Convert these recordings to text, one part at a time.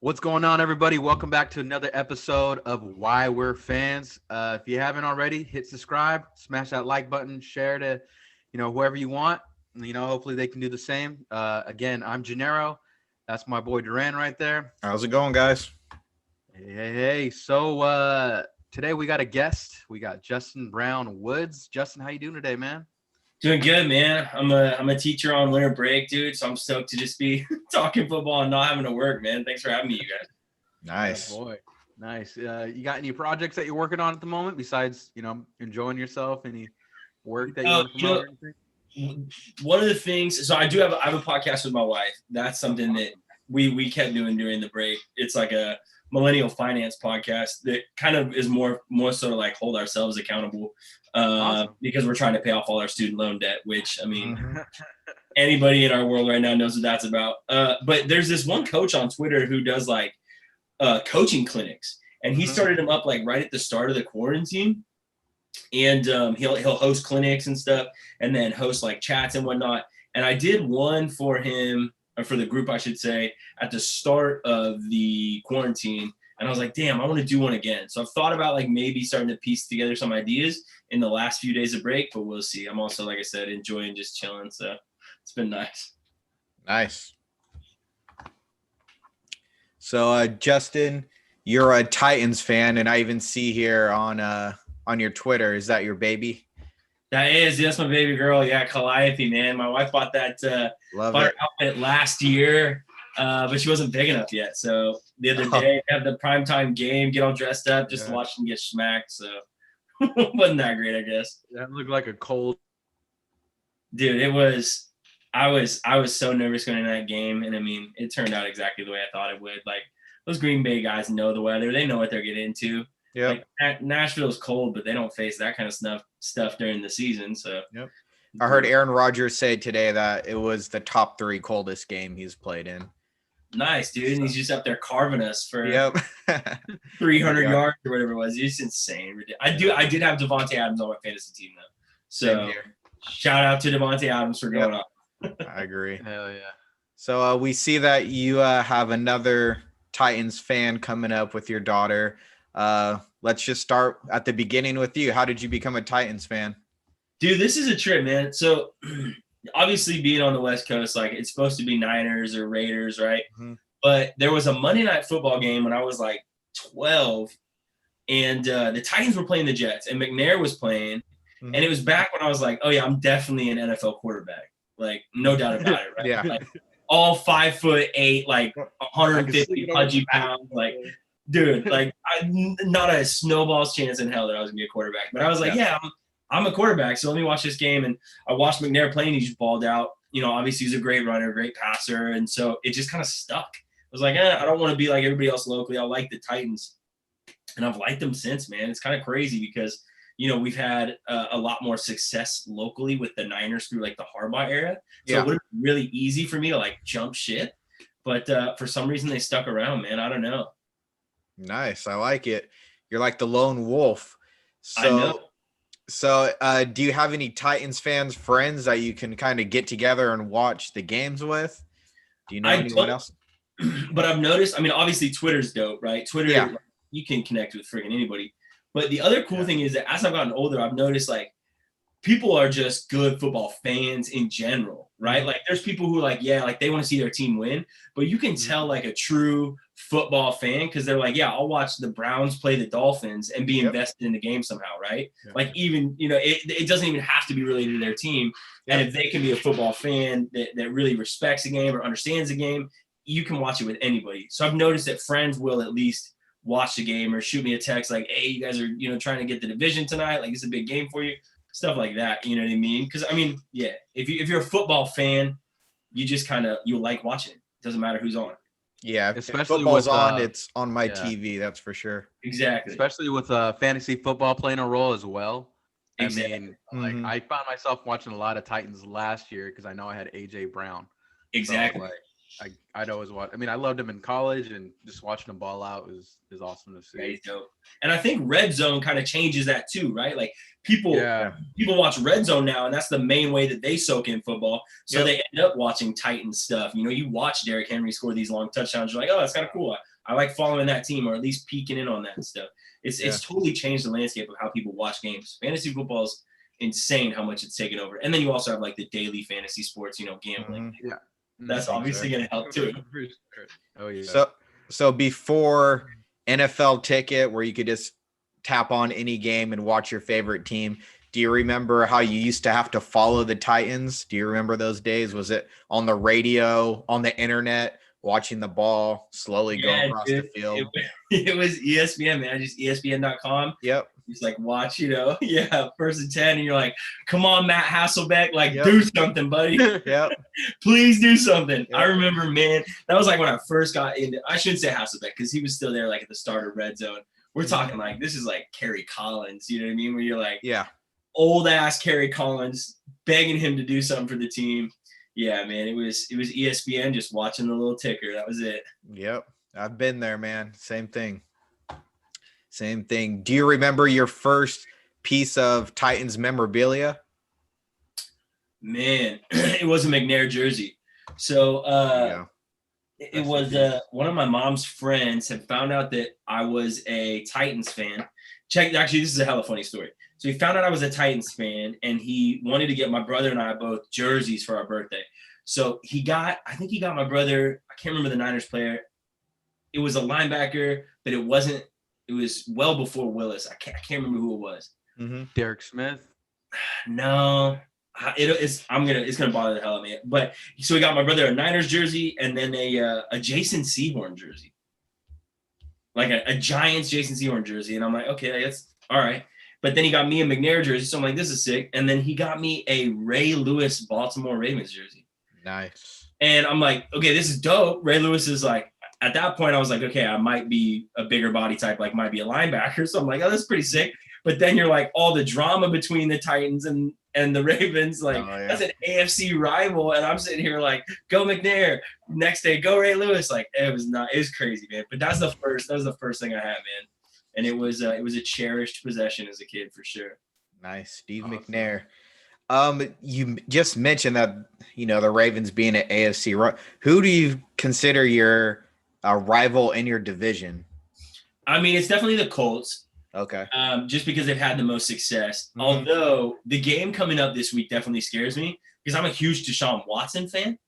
What's going on, everybody? Welcome back to another episode of Why We're Fans. If you haven't already, hit subscribe, smash that like button, share to, whoever you want. Hopefully they can do the same. Again, I'm Gennaro. That's my boy Duran right there. How's it going, guys? Hey. So today we got a guest. We got Justin Brown Woods. Justin, how you doing today, man? Doing good, man. I'm a teacher on winter break, dude. So I'm stoked to just be talking football and not having to work, man. Thanks for having me, you guys. Nice. Oh, boy. Nice. You got any projects that you're working on at the moment besides, enjoying yourself? Any work that you want to promote or anything? One of the things, so I have a podcast with my wife. That's something that we kept doing during the break. It's like a millennial finance podcast that kind of is more so to like hold ourselves accountable awesome. Because we're trying to pay off all our student loan debt, which I mean, anybody in our world right now knows what that's about. But there's this one coach on Twitter who does like coaching clinics, and he started them up like right at the start of the quarantine. And he'll host clinics and stuff, and then host like chats and whatnot. And I did one for him, or for the group, I should say, at the start of the quarantine. And I was like, damn, I want to do one again. So I've thought about like maybe starting to piece together some ideas in the last few days of break, but we'll see. I'm also, like I said, enjoying just chilling. So it's been nice. Nice. So Justin, you're a Titans fan, and I even see here on your Twitter, is that your baby? That's my baby girl. Yeah, Calliope, man. My wife bought that outfit last year, but she wasn't big enough yet. So the other day, have the primetime game, get all dressed up, just to watch them get smacked. So wasn't that great, I guess. That looked like a cold. Dude, it was. I was so nervous going into that game, and I mean, it turned out exactly the way I thought it would. Like those Green Bay guys know the weather; they know what they're getting into. Yeah, like Nashville's cold, but they don't face that kind of stuff during the season. So, I heard Aaron Rodgers say today that it was the top 3 coldest game he's played in. Nice, dude. And he's just up there carving us for 300 Yeah. yards or whatever it was. He's insane. I did have Devontae Adams on my fantasy team though. So shout out to Devontae Adams for going up. I agree. Hell yeah. So we see that you have another Titans fan coming up with your daughter. Let's just start at the beginning with you. How did you become a Titans fan? Dude, this is a trip, man. So obviously being on the West Coast, like it's supposed to be Niners or Raiders, right? Mm-hmm. But there was a Monday night football game when I was like 12, and the Titans were playing the Jets, and McNair was playing. Mm-hmm. And it was back when I was like, oh yeah, I'm definitely an NFL quarterback. Like, no doubt about it, right? Yeah. Like all 5'8", like 150 pudgy pounds, like dude, like not a snowball's chance in hell that I was gonna be a quarterback. But I was like, I'm a quarterback, so let me watch this game. And I watched McNair play, and he just balled out. Obviously he's a great runner, great passer, and so it just kind of stuck. I was like, I don't want to be like everybody else locally. I like the Titans, and I've liked them since, man. It's kind of crazy because we've had a lot more success locally with the Niners through like the Harbaugh era. So it would have been really easy for me to like jump ship, but for some reason they stuck around, man. I don't know. Nice. I like it. You're like the lone wolf. I know. So do you have any Titans fans, friends that you can kind of get together and watch the games with? Do you know anyone else? But I've noticed, I mean, obviously Twitter's dope, right? Twitter, you can connect with friggin' anybody. But the other cool thing is that as I've gotten older, I've noticed like people are just good football fans in general, right? Like there's people who like they want to see their team win, but you can tell like a true football fan because they're like, I'll watch the Browns play the Dolphins and be invested in the game somehow, right? Like even it doesn't even have to be related to their team. And if they can be a football fan that really respects the game or understands the game, you can watch it with anybody. So I've noticed that friends will at least watch the game or shoot me a text like, hey, you guys are trying to get the division tonight, like it's a big game for you, stuff like that. You know what I mean? Because I mean, if you're a football fan, you just you like watching it. Doesn't matter who's on. Yeah, especially if football's on, it's on my TV. That's for sure. Exactly. Especially with fantasy football playing a role as well. Exactly. I mean, I found myself watching a lot of Titans last year because I know I had AJ Brown. Exactly. So, I'd always watch. I mean, I loved him in college, and just watching him ball out is awesome to see. Very dope. And I think Red Zone kind of changes that too, right? Like people watch Red Zone now, and that's the main way that they soak in football. So they end up watching Titans stuff. You watch Derrick Henry score these long touchdowns. You're like, oh, that's kind of cool. I like following that team or at least peeking in on that stuff. It's totally changed the landscape of how people watch games. Fantasy football is insane how much it's taken over. And then you also have like the daily fantasy sports, gambling. Yeah. That's obviously going to help too. Oh yeah. So before NFL Ticket, where you could just tap on any game and watch your favorite team, do you remember how you used to have to follow the Titans? Do you remember those days? Was it on the radio, on the internet, watching the ball slowly go across the field? It was ESPN, man. Just ESPN.com. Yep. Just like watch, 1st and 10, and you're like, come on, Matt Hasselbeck, do something, buddy. Yep. Please do something. Yep. I remember, man, that was like when I first got into, I shouldn't say Hasselbeck because he was still there like at the start of Red Zone. We're talking like, this is like Kerry Collins, you know what I mean? Where you're like, old ass Kerry Collins begging him to do something for the team. Yeah, man, it was ESPN just watching the little ticker. That was it. Yep. I've been there, man. Same thing. Do you remember your first piece of Titans memorabilia? Man, it was a McNair jersey. So it was one of my mom's friends had found out that I was a Titans fan. Actually, this is a hella funny story. So he found out I was a Titans fan, and he wanted to get my brother and I both jerseys for our birthday. So I think he got my brother, I can't remember the Niners player. It was a linebacker, but it was well before Willis. I can't remember who it was. Mm-hmm. Derrick Smith. No, it's gonna bother the hell out of me. But so he got my brother a Niners jersey and then a Jason Sehorn jersey, like a Giants Jason Sehorn jersey, and I'm like, okay, that's all right. But then he got me a McNair jersey, so I'm like, this is sick. And then he got me a Ray Lewis Baltimore Ravens jersey. Nice. And I'm like, okay, this is dope. Ray Lewis is like, at that point, I was like, okay, I might be a bigger body type, like might be a linebacker. So I'm like, oh, that's pretty sick. But then you're like, all the drama between the Titans and the Ravens, like that's an AFC rival. And I'm sitting here like, go McNair. Next day, go Ray Lewis. Like it was crazy, man. But that was the first thing I had, man. And it was a cherished possession as a kid for sure. Nice. Steve McNair. You just mentioned that, the Ravens being an AFC. Who do you consider your rival in your division? I mean, it's definitely the Colts. Okay. Just because they've had the most success. Mm-hmm. Although the game coming up this week definitely scares me because I'm a huge Deshaun Watson fan.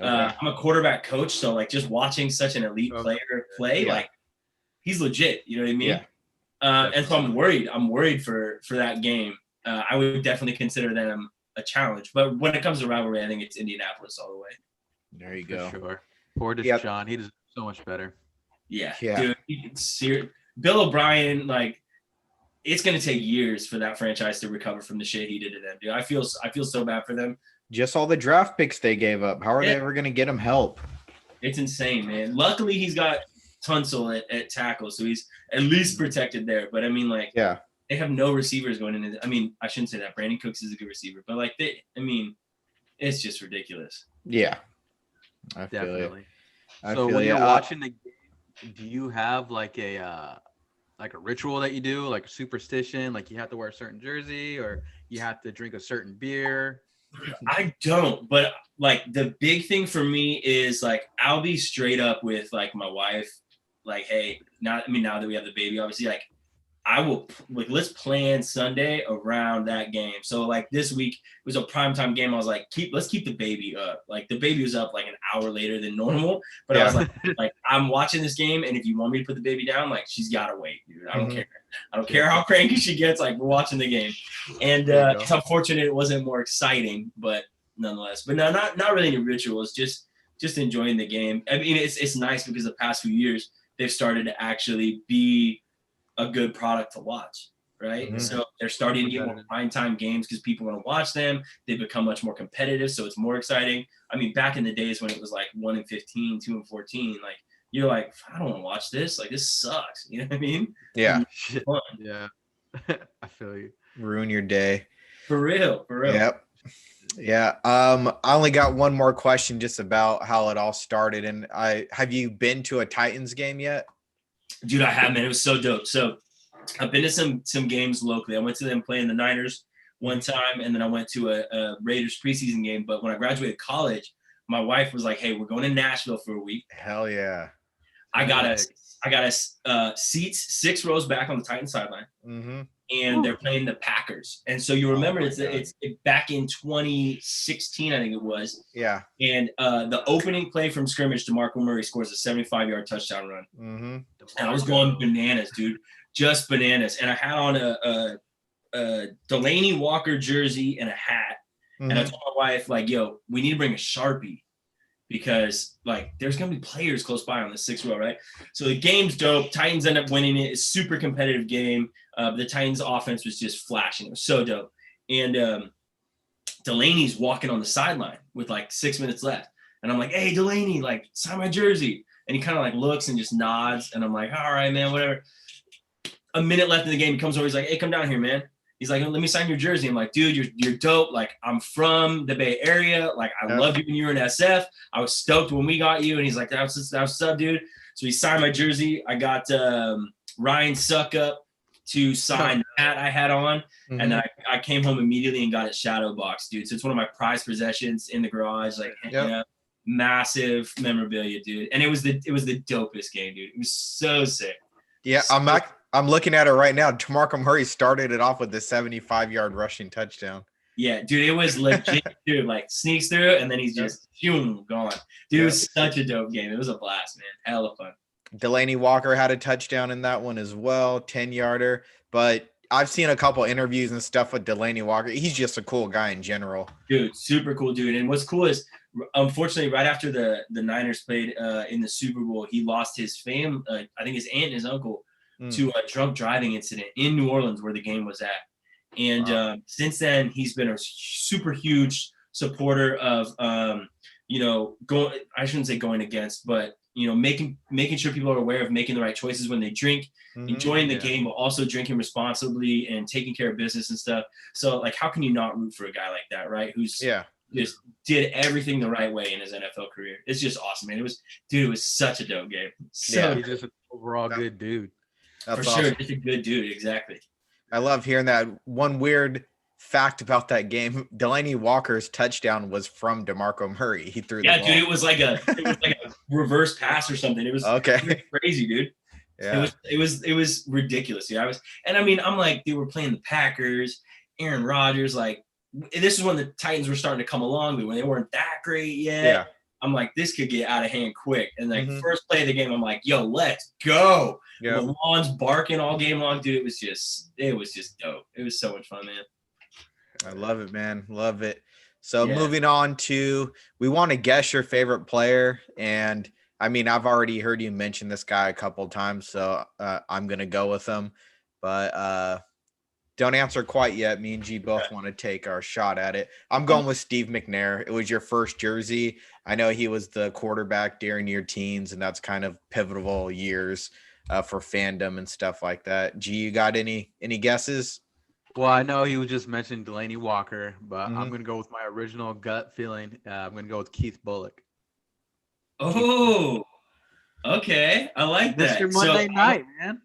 Okay. I'm a quarterback coach, so like just watching such an elite player play, like he's legit. You know what I mean? Yeah. And so I'm worried for that game. I would definitely consider them a challenge. But when it comes to rivalry, I think it's Indianapolis all the way. There you go. For sure. Poor Deshaun. He deserves so much better. Yeah. Yeah. Dude, Bill O'Brien, like, it's going to take years for that franchise to recover from the shit he did to them, dude. I feel so bad for them. Just all the draft picks they gave up. How are they ever going to get him help? It's insane, man. Luckily, he's got Tunsil at tackle, so he's at least protected there. But, I mean, like, they have no receivers going into – I mean, I shouldn't say that. Brandon Cooks is a good receiver. But, like, it's just ridiculous. Yeah. I feel Definitely. it. So when you're watching the game, do you have like a ritual that you do, like a superstition, like you have to wear a certain jersey or you have to drink a certain beer? I don't, but like the big thing for me is like I'll be straight up with like my wife, like, hey, now that we have the baby, obviously, like I will let's plan Sunday around that game. So like this week it was a primetime game. I was like, let's keep the baby up. Like the baby was up like an hour later than normal, but I was like, I'm watching this game, and if you want me to put the baby down, like she's gotta wait, dude. I don't care. I don't care how cranky she gets. Like we're watching the game, and it's unfortunate it wasn't more exciting, but nonetheless. But no, not really any rituals. Just enjoying the game. I mean, it's nice because the past few years they've started to actually be a good product to watch, right? Mm-hmm. So they're starting to get more primetime games because people want to watch them. They become much more competitive, so it's more exciting. I mean, back in the days when it was like 1-15, 2-14, like you're like, I don't want to watch this. Like this sucks. You know what I mean? Yeah. Yeah. I feel you. Ruin your day. For real. Yep. Yeah. I only got one more question just about how it all started. And have you been to a Titans game yet? Dude, I have, man. It was so dope. So I've been to some games locally. I went to them playing the Niners one time, and then I went to a Raiders preseason game. But when I graduated college, my wife was like, hey, we're going to Nashville for a week. Hell yeah. I got a seats 6 rows back on the Titans sideline. Mm-hmm. And they're playing the Packers. And so you remember it's back in 2016, I think it was. Yeah. And the opening play from scrimmage, DeMarco Murray scores a 75-yard touchdown run. Mm-hmm. And I was going bananas, dude. Just bananas. And I had on a Delaney Walker jersey and a hat. Mm-hmm. And I told my wife, like, yo, we need to bring a Sharpie because, like, there's going to be players close by on the 6th row, right? So the game's dope. Titans end up winning it. It's a super competitive game. The Titans offense was just flashing. It was so dope. And Delaney's walking on the sideline with like 6 minutes left. And I'm like, hey, Delaney, like, sign my jersey. And he kind of like looks and just nods. And I'm like, all right, man, whatever. A minute left in the game, he comes over. He's like, hey, come down here, man. He's like, let me sign your jersey. I'm like, dude, you're dope. Like, I'm from the Bay Area. Like, I loved you when you were in SF. I was stoked when we got you. And he's like, that's what's up, dude. So he signed my jersey. I got Ryan Suckup to sign the hat I had on. Mm-hmm. And then I came home immediately and got it shadow boxed, dude. So it's one of my prized possessions in the garage. Like, you know, massive memorabilia, dude. And it was the dopest game, dude. It was so sick. Yeah, I'm looking at it right now. DeMarco Murray started it off with the 75-yard rushing touchdown. Yeah, dude, it was legit, dude. Like, sneaks through, and then he's just gone. Dude, it was such a dope game. It was a blast, man. Hell of fun. Delaney Walker had a touchdown in that one as well, 10-yarder. But I've seen a couple interviews and stuff with Delaney Walker. He's just a cool guy in general. Dude, super cool dude. And what's cool is, unfortunately, right after the Niners played in the Super Bowl, he lost his family. I think his aunt and his uncle to a drunk driving incident in New Orleans where the game was at. And since then, he's been a super huge supporter of, I shouldn't say going against, but, making sure people are aware of making the right choices when they drink, enjoying the game, but also drinking responsibly and taking care of business and stuff. So, like, how can you not root for a guy like that, right? Who's just did everything the right way in his NFL career. It's just awesome, man. It was such a dope game. So he's just an overall good dude. That's for awesome. Sure, just a good dude, exactly. I love hearing that. One weird fact about that game: Delaney Walker's touchdown was from DeMarco Murray. He threw the ball. Dude, it was like a reverse pass or something. It was crazy, dude. Yeah. It was ridiculous. Dude. I'm like, dude, we're playing the Packers, Aaron Rodgers. Like, this is when the Titans were starting to come along, but when they weren't that great yet. Yeah. I'm like, this could get out of hand quick. And like first play of the game, I'm like, yo, let's go. Yep. The lawns barking all game long, dude. It was just dope. It was so much fun, man. I love it, man. Love it. So moving on to, we want to guess your favorite player. And I mean, I've already heard you mention this guy a couple of times, so I'm going to go with him. But don't answer quite yet. Me and G both want to take our shot at it. I'm going with Steve McNair. It was your first jersey. I know he was the quarterback during your teens, and that's kind of pivotal years for fandom and stuff like that. G, you got any guesses? Well, I know he was just mentioning Delaney Walker, but I'm going to go with my original gut feeling. I'm going to go with Keith Bullock. Oh, okay. I like that. Mr. Monday night, man.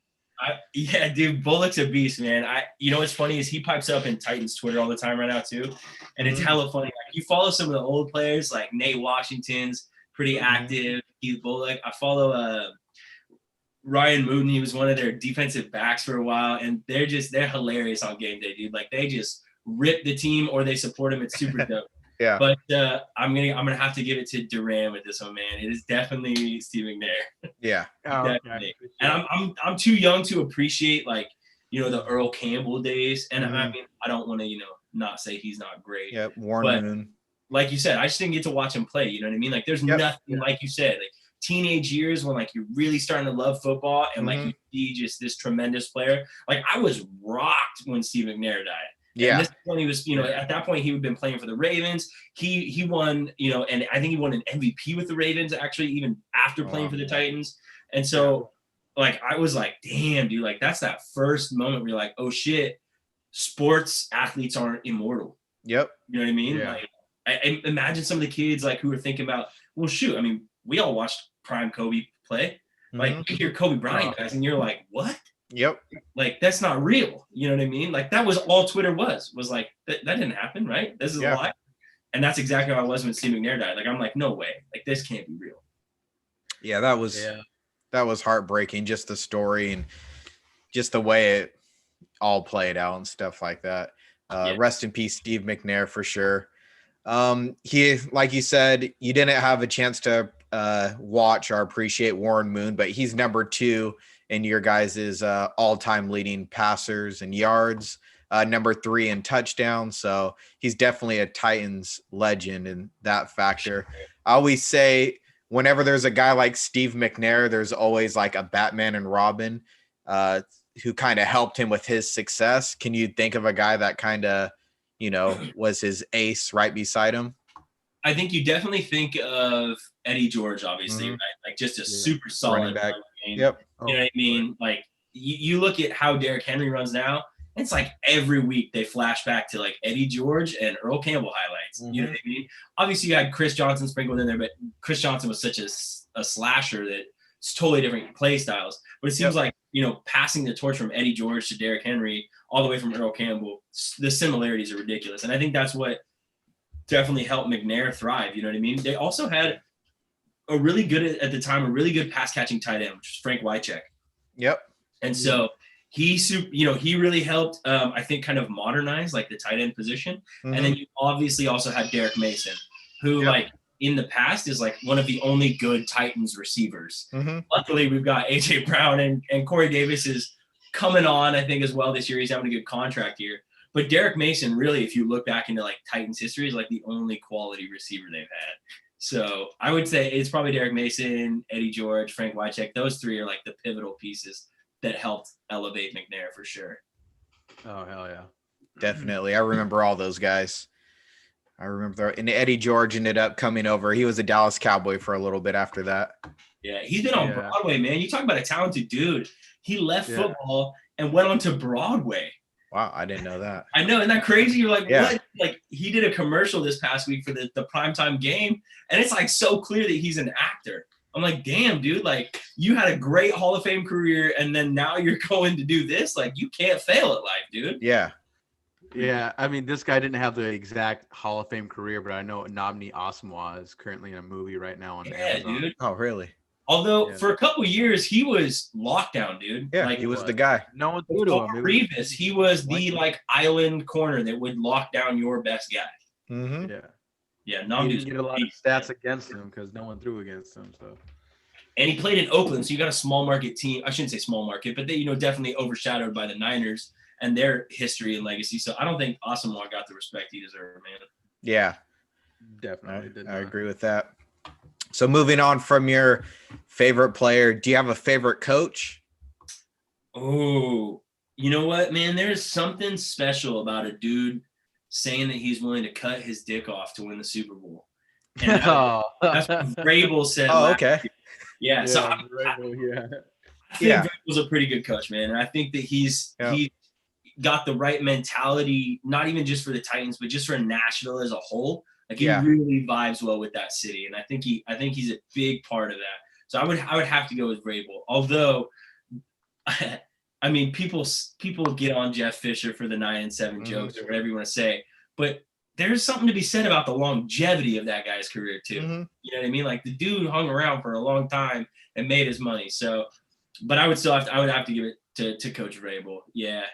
Dude, Bullock's a beast, man. What's funny is he pipes up in Titans Twitter all the time right now too, and it's hella funny. Like, you follow some of the old players, like Nate Washington's pretty active. Keith Bullock. I follow Ryan Mooney. He was one of their defensive backs for a while, and they're hilarious on game day, dude. Like, they just rip the team or they support him. It's super dope. Yeah. But I'm gonna have to give it to Duran with this one, man. It is definitely Steve McNair. Yeah. Definitely. Okay. And I'm too young to appreciate, like, the Earl Campbell days. And I mean, I don't want to, not say he's not great. Yeah, Warren Moon. Like you said, I just didn't get to watch him play. You know what I mean? Like, there's nothing, like you said, like teenage years when, like, you're really starting to love football and like you see just this tremendous player. Like, I was rocked when Steve McNair died. Yeah. And this when he was, at that point he had been playing for the Ravens. He won, and I think he won an MVP with the Ravens actually, even after playing for the Titans. And so, like, I was like, damn, dude, like, that's that first moment where you're like, oh shit, sports athletes aren't immortal. Yep. You know what I mean? Yeah. Like, I imagine some of the kids, like, who are thinking about, well, shoot, I mean, we all watched prime Kobe play. Like, you hear Kobe Bryant guys and you're like, what? Yep. Like, that's not real. You know what I mean? Like, that was all Twitter was like, that didn't happen, right? This is a lie. And that's exactly how I was when Steve McNair died. Like, I'm like, no way. Like, this can't be real. Yeah, that was That was heartbreaking, just the story and just the way it all played out and stuff like that. Rest in peace, Steve McNair, for sure. He, like you said, you didn't have a chance to watch or appreciate Warren Moon, but he's number 2 in your guys' all-time leading passers and yards, number 3 in touchdowns. So he's definitely a Titans legend in that factor. I always say whenever there's a guy like Steve McNair, there's always like a Batman and Robin who kind of helped him with his success. Can you think of a guy that kind of, was his ace right beside him? I think you definitely think of Eddie George, obviously, right? Like just a super solid back. Game. Yep. You know what I mean? Like you look at how Derrick Henry runs now. It's like every week they flash back to like Eddie George and Earl Campbell highlights. You know what I mean? Obviously, you had Chris Johnson sprinkled in there, but Chris Johnson was such a slasher that it's totally different play styles. But it seems like, passing the torch from Eddie George to Derrick Henry all the way from Earl Campbell, the similarities are ridiculous. And I think that's what definitely helped McNair thrive. You know what I mean? They also had a really good pass catching tight end, which was Frank Wycheck. Yep. And so he really helped, I think, kind of modernize like the tight end position. And then you obviously also had Derrick Mason, who like in the past is like one of the only good Titans receivers. Luckily, we've got AJ Brown and Corey Davis is coming on, I think, as well this year. He's having a good contract year. But Derrick Mason, really, if you look back into like Titans history, is like the only quality receiver they've had. So I would say it's probably Derrick Mason, Eddie George, Frank Wycheck. Those 3 are like the pivotal pieces that helped elevate McNair for sure. Oh, hell yeah. Definitely. I remember all those guys. I remember and Eddie George ended up coming over. He was a Dallas Cowboy for a little bit after that. Yeah, he's been on Broadway, man. You talk about a talented dude. He left football and went on to Broadway. Wow, I didn't know that. I know, isn't that crazy? You're like, what? Like, he did a commercial this past week for the primetime game, and it's like so clear that he's an actor. I'm like, damn, dude, like you had a great Hall of Fame career, and then now you're going to do this? Like, you can't fail at life, dude. Yeah. Yeah, I mean, this guy didn't have the exact Hall of Fame career, but I know Nnamdi Asomugha is currently in a movie right now on Amazon. Dude. Oh, really? Although for a couple years he was lockdown, dude. Yeah, like, he was the guy. No one threw to him. Revis, he was the like island corner that would lock down your best guy. Yeah, Nnamdi didn't get a lot of stats against him because no one threw against him. So, and he played in Oakland, so you got a small market team. I shouldn't say small market, but they definitely overshadowed by the Niners and their history and legacy. So I don't think Asomugha got the respect he deserved, man. Yeah, definitely. I agree with that. So moving on from your favorite player, do you have a favorite coach? Oh, you know what, man? There's something special about a dude saying that he's willing to cut his dick off to win the Super Bowl. And that's what Vrabel said. Oh, okay. Yeah. So I think Vrabel's a pretty good coach, man. And I think that he's got the right mentality, not even just for the Titans, but just for Nashville as a whole. Like he really vibes well with that city, and I think he's a big part of that. So I would have to go with Vrabel. Although, I mean, people get on Jeff Fisher for the 9-7 jokes or whatever you want to say, but there's something to be said about the longevity of that guy's career too. You know what I mean? Like the dude hung around for a long time and made his money. So, but I would have to give it to Coach Vrabel. Yeah.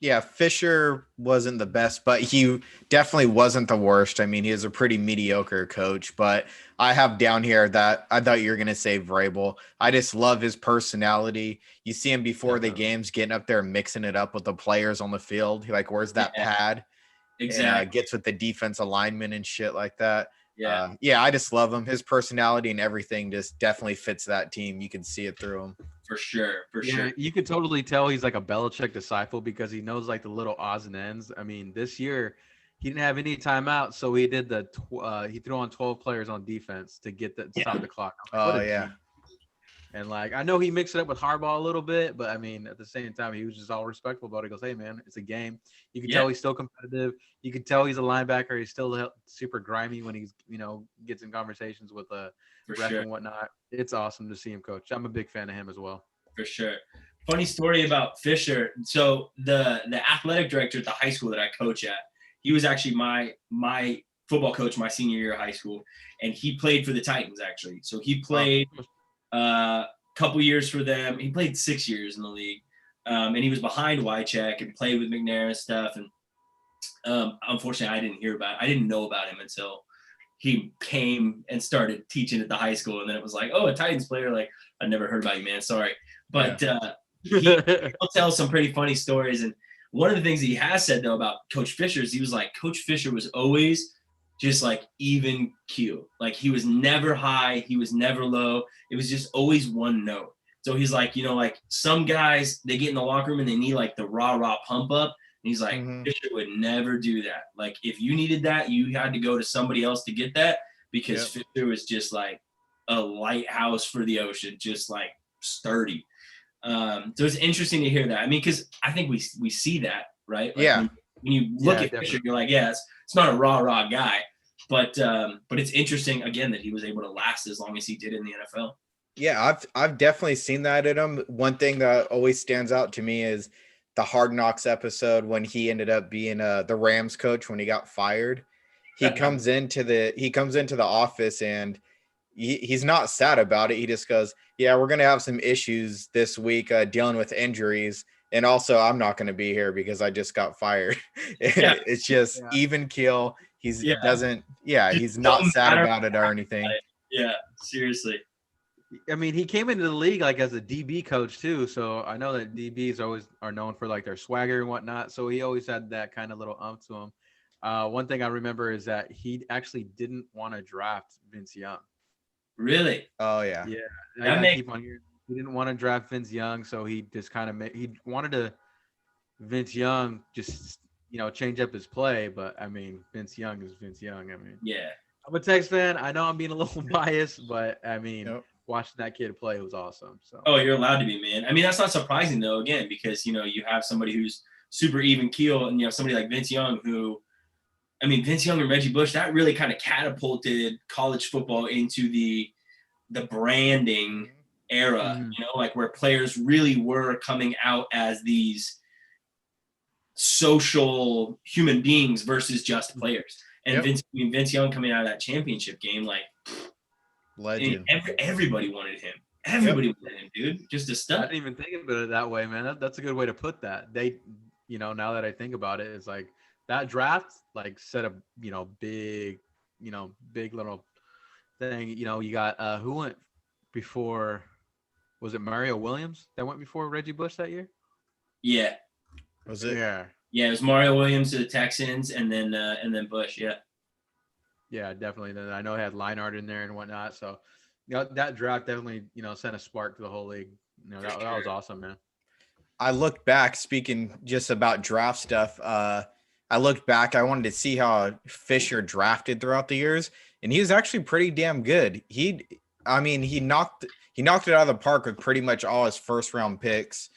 Yeah, Fisher wasn't the best, but he definitely wasn't the worst. I mean, he was a pretty mediocre coach, but I have down here that I thought you were going to say Vrabel. I just love his personality. You see him before the games getting up there, mixing it up with the players on the field. He like wears that pad. Exactly. And, gets with the defense alignment and shit like that. Yeah. I just love him. His personality and everything just definitely fits that team. You can see it through him. For sure. You could totally tell he's like a Belichick disciple because he knows like the little odds and ends. I mean, this year he didn't have any timeout, so he did he threw on 12 players on defense to get stop the clock. Oh yeah. Team. And like I know he mixed it up with Harbaugh a little bit, but I mean at the same time he was just all respectful about it. He goes, "Hey man, it's a game." You can tell he's still competitive. You can tell he's a linebacker. He's still super grimy when he's gets in conversations with ref and whatnot. It's awesome to see him coach. I'm a big fan of him as well. For sure. Funny story about Fisher. So the athletic director at the high school that I coach at, he was actually my football coach my senior year of high school, and he played for the Titans actually. So he played couple years for them. He played 6 years in the league. And he was behind Wycheck and played with McNair and stuff. And unfortunately, I didn't know about him until he came and started teaching at the high school. And then it was like, oh, a Titans player. Like, I never heard about you, man. Sorry. But he'll tell some pretty funny stories. And one of the things he has said, though, about Coach Fisher is he was like, Coach Fisher was always just like even keel. Like, he was never high. He was never low. It was just always one note. So he's like, like some guys, they get in the locker room and they need like the rah pump up. And he's like, Fisher would never do that. Like, if you needed that, you had to go to somebody else to get that, because Fisher was just like a lighthouse for the ocean, just like sturdy. So it's interesting to hear that. I mean, because I think we see that, right? Like when you look at definitely. Fisher, you're like, it's not a rah guy. But it's interesting, again, that he was able to last as long as he did in the NFL. Yeah, I've definitely seen that in him. One thing that always stands out to me is the Hard Knocks episode when he ended up being the Rams coach when he got fired. He comes into the office and he's not sad about it. He just goes, "Yeah, we're gonna have some issues this week dealing with injuries, and also I'm not gonna be here because I just got fired." It's just even keel. He's not sad about it or anything. Yeah, seriously. I mean, he came into the league like as a DB coach too, so I know that DBs always are known for like their swagger and whatnot. So he always had that kind of little to him. One thing I remember is that he actually didn't want to draft Vince Young. Really? Oh yeah. Yeah. Keep on here. He didn't want to draft Vince Young, so he just kind of he wanted to Vince Young just change up his play. But I mean, Vince Young is Vince Young. I mean, I'm a Tex fan. I know I'm being a little biased, but I mean. Watching that kid play was awesome. So. Oh, you're allowed to be, man. I mean, that's not surprising though. Again, because you have somebody who's super even keel, and you have somebody like Vince Young, who, I mean, Vince Young and Reggie Bush, that really kind of catapulted college football into the branding era. Like where players really were coming out as these social human beings versus just players. And Vince Young coming out of that championship game, like. Legend. Everybody wanted him. Everybody wanted him, dude. Just a stud. I didn't even think of it that way, man. That's a good way to put that. They, now that I think about it, it's like that draft, like set a, big little thing. You got who went before? Was it Mario Williams that went before Reggie Bush that year? Yeah. Was it? Yeah, it was Mario Williams to the Texans, and then Bush. Yeah. Yeah, definitely. Then I know he had Leinart in there and whatnot. So, that draft definitely, sent a spark to the whole league. That was awesome, man. I looked back, speaking just about draft stuff. I looked back. I wanted to see how Fisher drafted throughout the years, and he was actually pretty damn good. He knocked it out of the park with pretty much all his first round picks.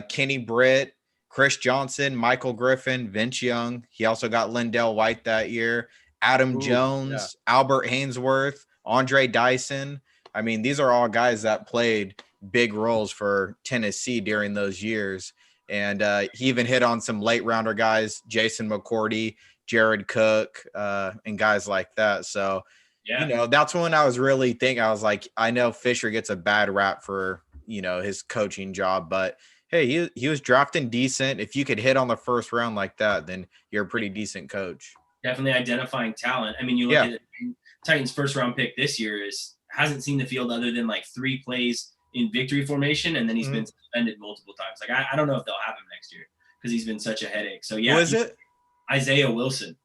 Kenny Britt, Chris Johnson, Michael Griffin, Vince Young. He also got Lindell White that year. Adam Jones, Albert Hainsworth, Andre Dyson. I mean, these are all guys that played big roles for Tennessee during those years. And he even hit on some late rounder guys, Jason McCourty, Jared Cook, and guys like that. So, that's when I was really thinking, I was like, I know Fisher gets a bad rap for, his coaching job, but hey, he was drafting decent. If you could hit on the first round like that, then you're a pretty decent coach. Definitely identifying talent. I mean, you look at it, Titans' first round pick this year hasn't seen the field other than like 3 plays in victory formation, and then he's been suspended multiple times. Like I don't know if they'll have him next year because he's been such a headache. So who is it? Isaiah Wilson.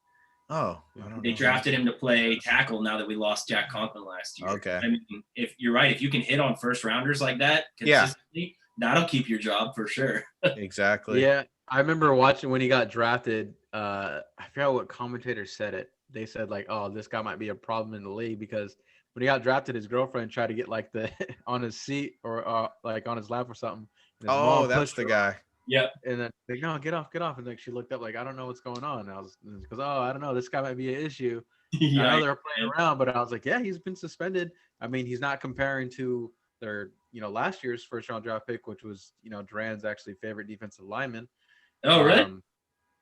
Oh, they drafted him to play tackle now that we lost Jack Conklin last year. Okay. I mean, if you're right, if you can hit on first rounders like that consistently, that'll keep your job for sure. Exactly. Yeah. I remember watching when he got drafted. I forgot what commentator said it. They said like, "Oh, this guy might be a problem in the league," because when he got drafted, his girlfriend tried to get like the on his seat or like on his lap or something. Oh, that's the guy. Yep. And then like, no, get off. And like she looked up like, I don't know what's going on. And I was because I don't know, this guy might be an issue. I know they're playing around, but I was like, yeah, he's been suspended. I mean, he's not comparing to their last year's first round draft pick, which was Duran's actually favorite defensive lineman. Oh, really?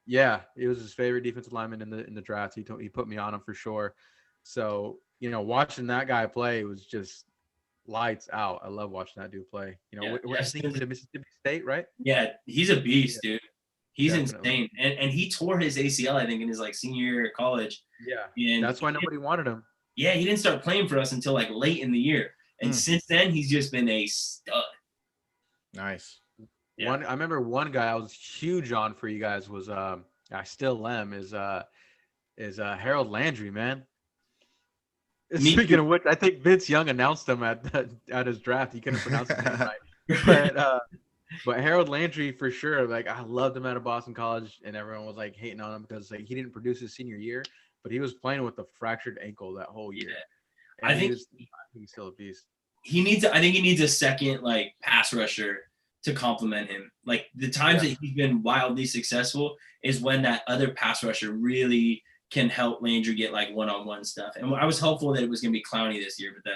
Yeah, he was his favorite defensive lineman in the draft. He put me on him for sure. So watching that guy play was just lights out. I love watching that dude play. You know, Yeah, I think he went to Mississippi State, right? Yeah, he's a beast, dude. He's Definitely. insane. And he tore his ACL, I think, in his like senior year of college. Yeah, And that's why nobody wanted him. yeah, he didn't start playing for us until like late in the year. And since then, he's just been a stud. Nice. Yeah. I remember one guy I was huge on for you guys was I still am is Harold Landry, man. Speaking of which, I think Vince Young announced him at his draft. He couldn't pronounce his name right, but Harold Landry for sure. Like I loved him out of Boston College, and everyone was like hating on him because like he didn't produce his senior year, but he was playing with a fractured ankle that whole year. Yeah. I think he's still a beast. I think he needs a second like pass rusher to complement him. Like the times that he's been wildly successful is when that other pass rusher really can help Landry get like one-on-one stuff. And I was hopeful that it was going to be Clowney this year, but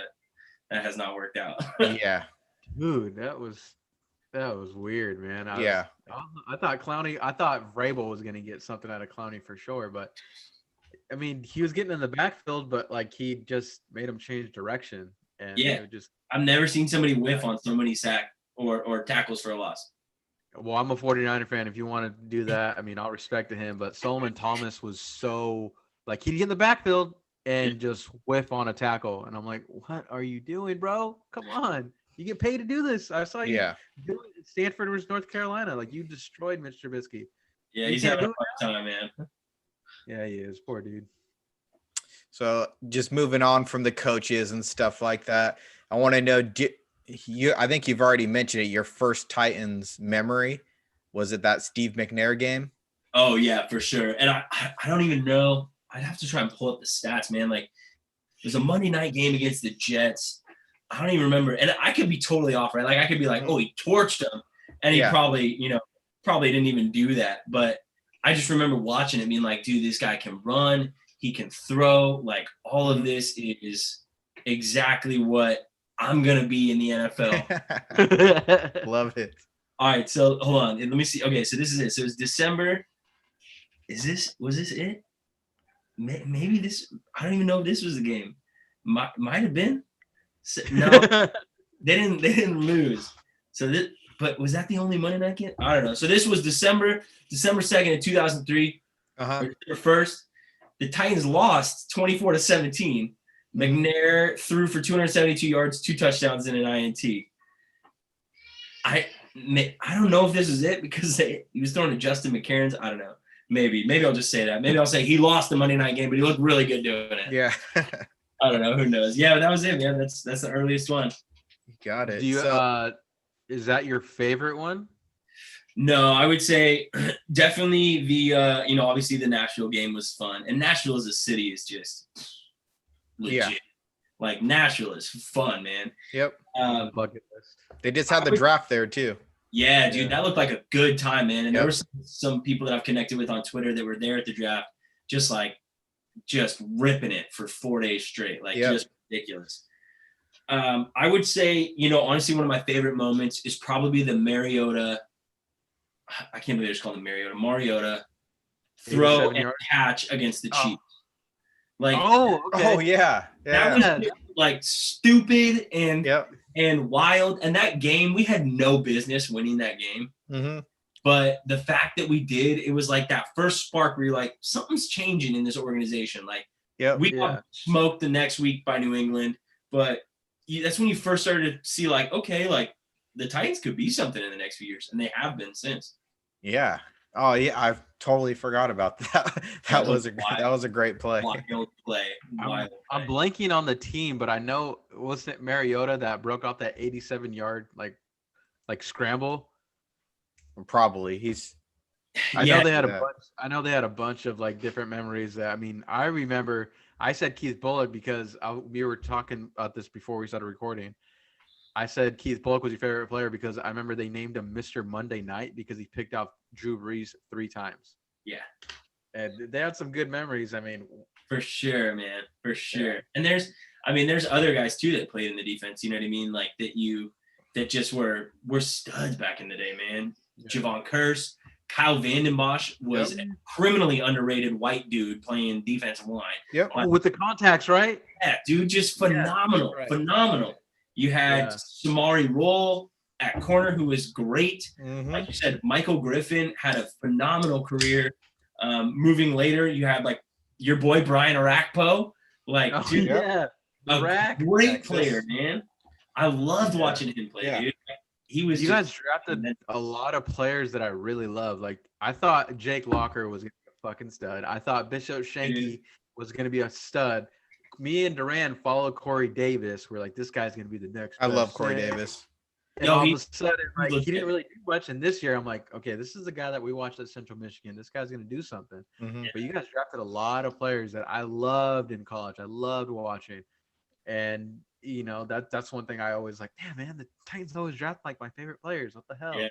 that has not worked out. Yeah. Dude, that was weird, man. I thought Vrabel was going to get something out of Clowney for sure, but I mean, he was getting in the backfield, but like he just made him change direction. And I've never seen somebody whiff on so many sacks or tackles for a loss. Well, I'm a 49er fan. If you want to do that, I mean, I'll respect to him. But Solomon Thomas was so like he'd get in the backfield and just whiff on a tackle, and I'm like, what are you doing, bro? Come on, you get paid to do this. I saw you do it at Stanford versus North Carolina. Like you destroyed Mitch Trubisky. Yeah, he's having a hard time, man. Yeah, he is. Poor dude. So just moving on from the coaches and stuff like that, I want to know, I think you've already mentioned it. Your first Titans memory, was it that Steve McNair game? Oh yeah, for sure. And I don't even know. I'd have to try and pull up the stats, man. Like it was a Monday night game against the Jets. I don't even remember. And I could be totally off, right? Like I could be like, oh, he torched him, and he probably didn't even do that. But I just remember watching it, being like, dude, this guy can run, he can throw. Like all of this is exactly what I'm going to be in the NFL. Love it. All right. So hold on. Let me see. Okay. So this is it. So it's December. Was this it? Maybe this, I don't even know if this was the game. Might have been. No, they didn't lose. So this, but was that the only Monday night game? I don't know. So this was December 2nd of 2003. December 1st. The Titans lost 24-17. McNair threw for 272 yards, 2 touchdowns, and an INT. I don't know if this is it because he was throwing to Justin McCarron's. I don't know. Maybe I'll just say that. Maybe I'll say he lost the Monday night game, but he looked really good doing it. Yeah. I don't know. Who knows? Yeah, but that was it, man. That's the earliest one. Got it. Do you is that your favorite one? No, I would say definitely the obviously the Nashville game was fun, and Nashville as a city is just legit. Yeah. Like Nashville is fun, man. Yep. Bucket list. They just had the draft there too. Yeah, dude, that looked like a good time, man. And there were some people that I've connected with on Twitter that were there at the draft, just ripping it for 4 days straight, just ridiculous. I would say, honestly, one of my favorite moments is probably the Mariota. I can't believe they just called him Mariota throw and catch against the Chiefs. Like, that was like stupid and wild. And that game, we had no business winning that game. Mm-hmm. But the fact that we did, it was like that first spark where you're like, something's changing in this organization. Like, we got smoked the next week by New England, but that's when you first started to see like, okay, like the Titans could be something in the next few years, and they have been since. Yeah. Oh yeah, I've totally forgot about that. That was a great play. Wild play. I'm blanking on the team, but I know wasn't it Mariota that broke off that 87-yard like scramble? Probably. I know they had a bunch of like different memories that, I mean, I remember I said Keith Bullock because we were talking about this before we started recording. I said Keith Bullock was your favorite player because I remember they named him Mr. Monday Night because he picked out Drew Brees 3 times. Yeah. And they had some good memories. I mean, for sure, man. For sure. Yeah. And there's other guys too that played in the defense, you know what I mean? Like that just were studs back in the day, man. Yeah. Javon Curse, Kyle Vanden Bosch was a criminally underrated white dude playing defensive line. Yep. With the contacts, right? Yeah, dude, just phenomenal. Yeah, right. Phenomenal. You had Samari Roll at corner, who was great. Mm-hmm. Like you said, Michael Griffin had a phenomenal career. Moving later, you had like your boy Brian Arakpo. Like, dude, a great player, man. I loved watching him play, dude. He was. You guys drafted a lot of players that I really love. Like, I thought Jake Locker was gonna be a fucking stud. I thought Bishop Shanky was gonna be a stud. Me and Duran followed Corey Davis. We're like, this guy's gonna be the next. I love Corey Davis. And all of a sudden, like, he didn't really do much. And this year, I'm like, okay, this is the guy that we watched at Central Michigan. This guy's gonna do something. Mm-hmm. But you guys drafted a lot of players that I loved in college. I loved watching, and you know that's one thing I always like. Damn, man, the Titans always draft like my favorite players. What the hell? Yeah.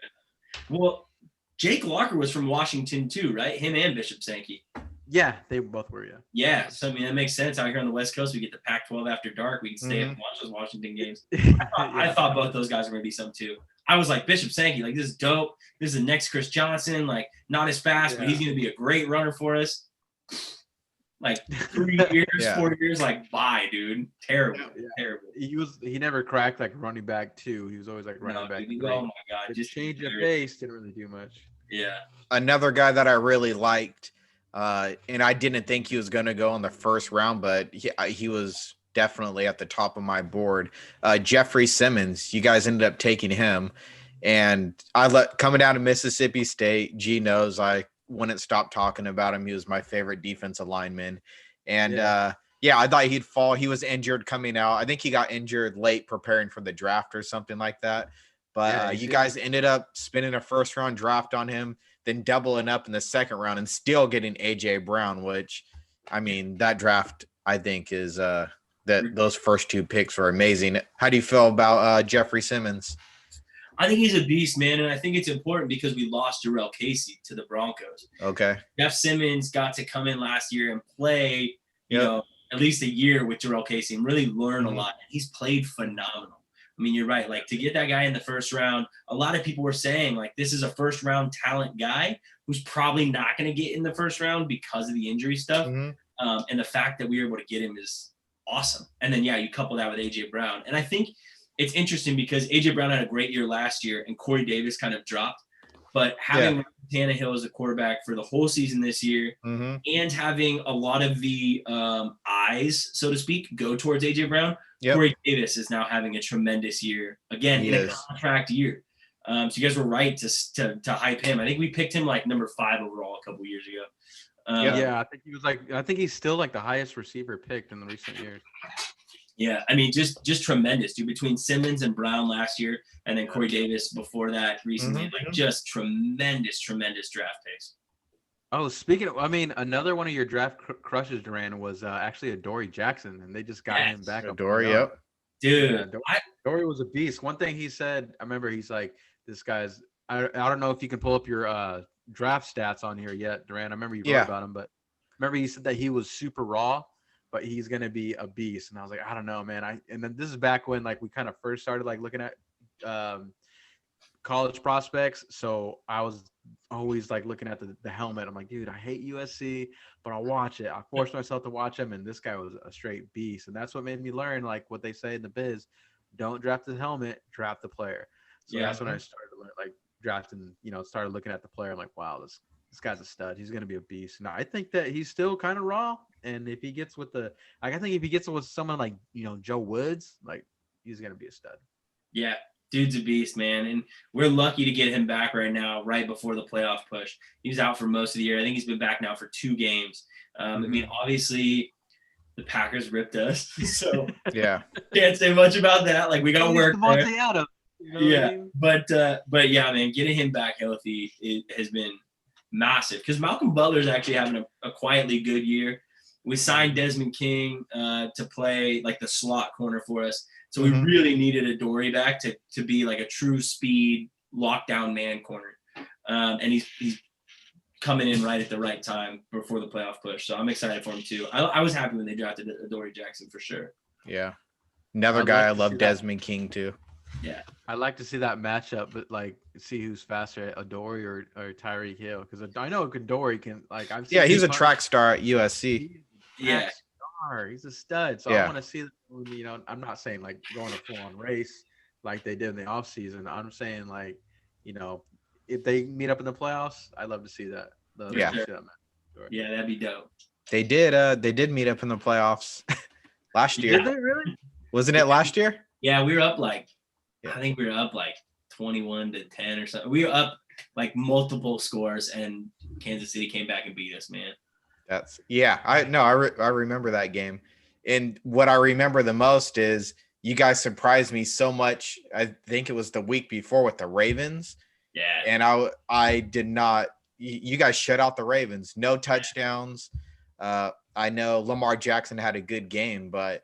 Well, Jake Locker was from Washington too, right? Him and Bishop Sankey. Yeah, they both were. Yeah. So I mean, that makes sense. Out here on the West Coast, we get the Pac-12 after dark. We can stay up and watch those Washington games. I thought both those guys were going to be some too. I was like, Bishop Sankey, like, this is dope. This is the next Chris Johnson. Like, not as fast, but he's going to be a great runner for us. Like 3 years, 4 years, like, bye, dude. Terrible. Terrible. He never cracked like running back too. He was always like running back. Oh my God. Just change of pace, didn't really do much. Yeah. Another guy that I really liked, and I didn't think he was going to go in the first round, but he was definitely at the top of my board. Jeffrey Simmons, you guys ended up taking him, and coming down to Mississippi State, G knows I wouldn't stop talking about him. He was my favorite defensive lineman, and I thought he'd fall. He was injured coming out. I think he got injured late preparing for the draft or something like that. But you guys ended up spending a first round draft on him, then doubling up in the second round and still getting AJ Brown, which, I mean, that draft I think is those first 2 picks were amazing. How do you feel about Jeffrey Simmons? I think he's a beast, man, and I think it's important because we lost Jarrell Casey to the Broncos. Okay. Jeff Simmons got to come in last year and play, you know, at least a year with Jarrell Casey and really learn a lot. He's played phenomenal. I mean, you're right. Like, to get that guy in the first round, a lot of people were saying, like, this is a first-round talent guy who's probably not going to get in the first round because of the injury stuff. And the fact that we were able to get him is awesome. And then, you couple that with A.J. Brown. And I think it's interesting because A.J. Brown had a great year last year and Corey Davis kind of dropped. But having Tannehill as a quarterback for the whole season this year and having a lot of the eyes, so to speak, go towards A.J. Brown, Corey Davis is now having a tremendous year. Again, in a contract year. So you guys were right to hype him. I think we picked him like number 5 overall a couple years ago. I think he's still like the highest receiver picked in the recent years. Yeah, I mean, just tremendous, dude. Between Simmons and Brown last year, and then Corey Davis before that recently, like just tremendous draft picks. Oh, speaking of, I mean, another one of your draft crushes, Duran, was actually Adoree Jackson, and they just got him back. Adoree, dude. Adoree was a beast. One thing he said, I remember, he's like, this guy's. I don't know if you can pull up your draft stats on here yet, Duran. I remember you wrote about him, but remember he said that he was super raw, but he's gonna be a beast. And I was like, I don't know, man. And then this is back when like we kind of first started like looking at college prospects. So I was always like looking at the helmet. I'm like, dude, I hate USC, but I'll watch it. I forced myself to watch him, and this guy was a straight beast. And that's what made me learn like what they say in the biz: don't draft the helmet, draft the player. So that's when I started to learn, like drafting. Started looking at the player. I'm like, wow, this guy's a stud. He's gonna be a beast. Now I think that he's still kind of raw. And if he gets with someone like, Joe Woods, like he's going to be a stud. Yeah, dude's a beast, man. And we're lucky to get him back right now, right before the playoff push. He was out for most of the year. I think he's been back now for 2 games. I mean, obviously the Packers ripped us. So can't say much about that. Like we got work there. Out of, I mean? But yeah, man, getting him back healthy, it has been massive because Malcolm Butler's actually having a quietly good year. We signed Desmond King to play like the slot corner for us. So we really needed Adoree back to be like a true speed lockdown man corner. And he's coming in right at the right time before the playoff push. So I'm excited for him too. I was happy when they drafted Adoree Jackson for sure. Yeah. Another guy I love, Desmond King too. Yeah. I'd like to see that matchup, but like see who's faster, Adoree or Tyreek Hill. Because I know Adoree can like I've seen he's a track star at USC. Yeah. star. He's a stud. So I want to see, I'm not saying like going a full on race like they did in the offseason. I'm saying like, if they meet up in the playoffs, I'd love to see that. Yeah, that'd be dope. They did meet up in the playoffs last year. Did they really? Wasn't it last year? Yeah, we were up I think we were up like 21-10 or something. We were up like multiple scores, and Kansas City came back and beat us, man. I remember that game. And what I remember the most is you guys surprised me so much. I think it was the week before with the Ravens. Yeah. And I did not. You guys shut out the Ravens. No touchdowns. I know Lamar Jackson had a good game, but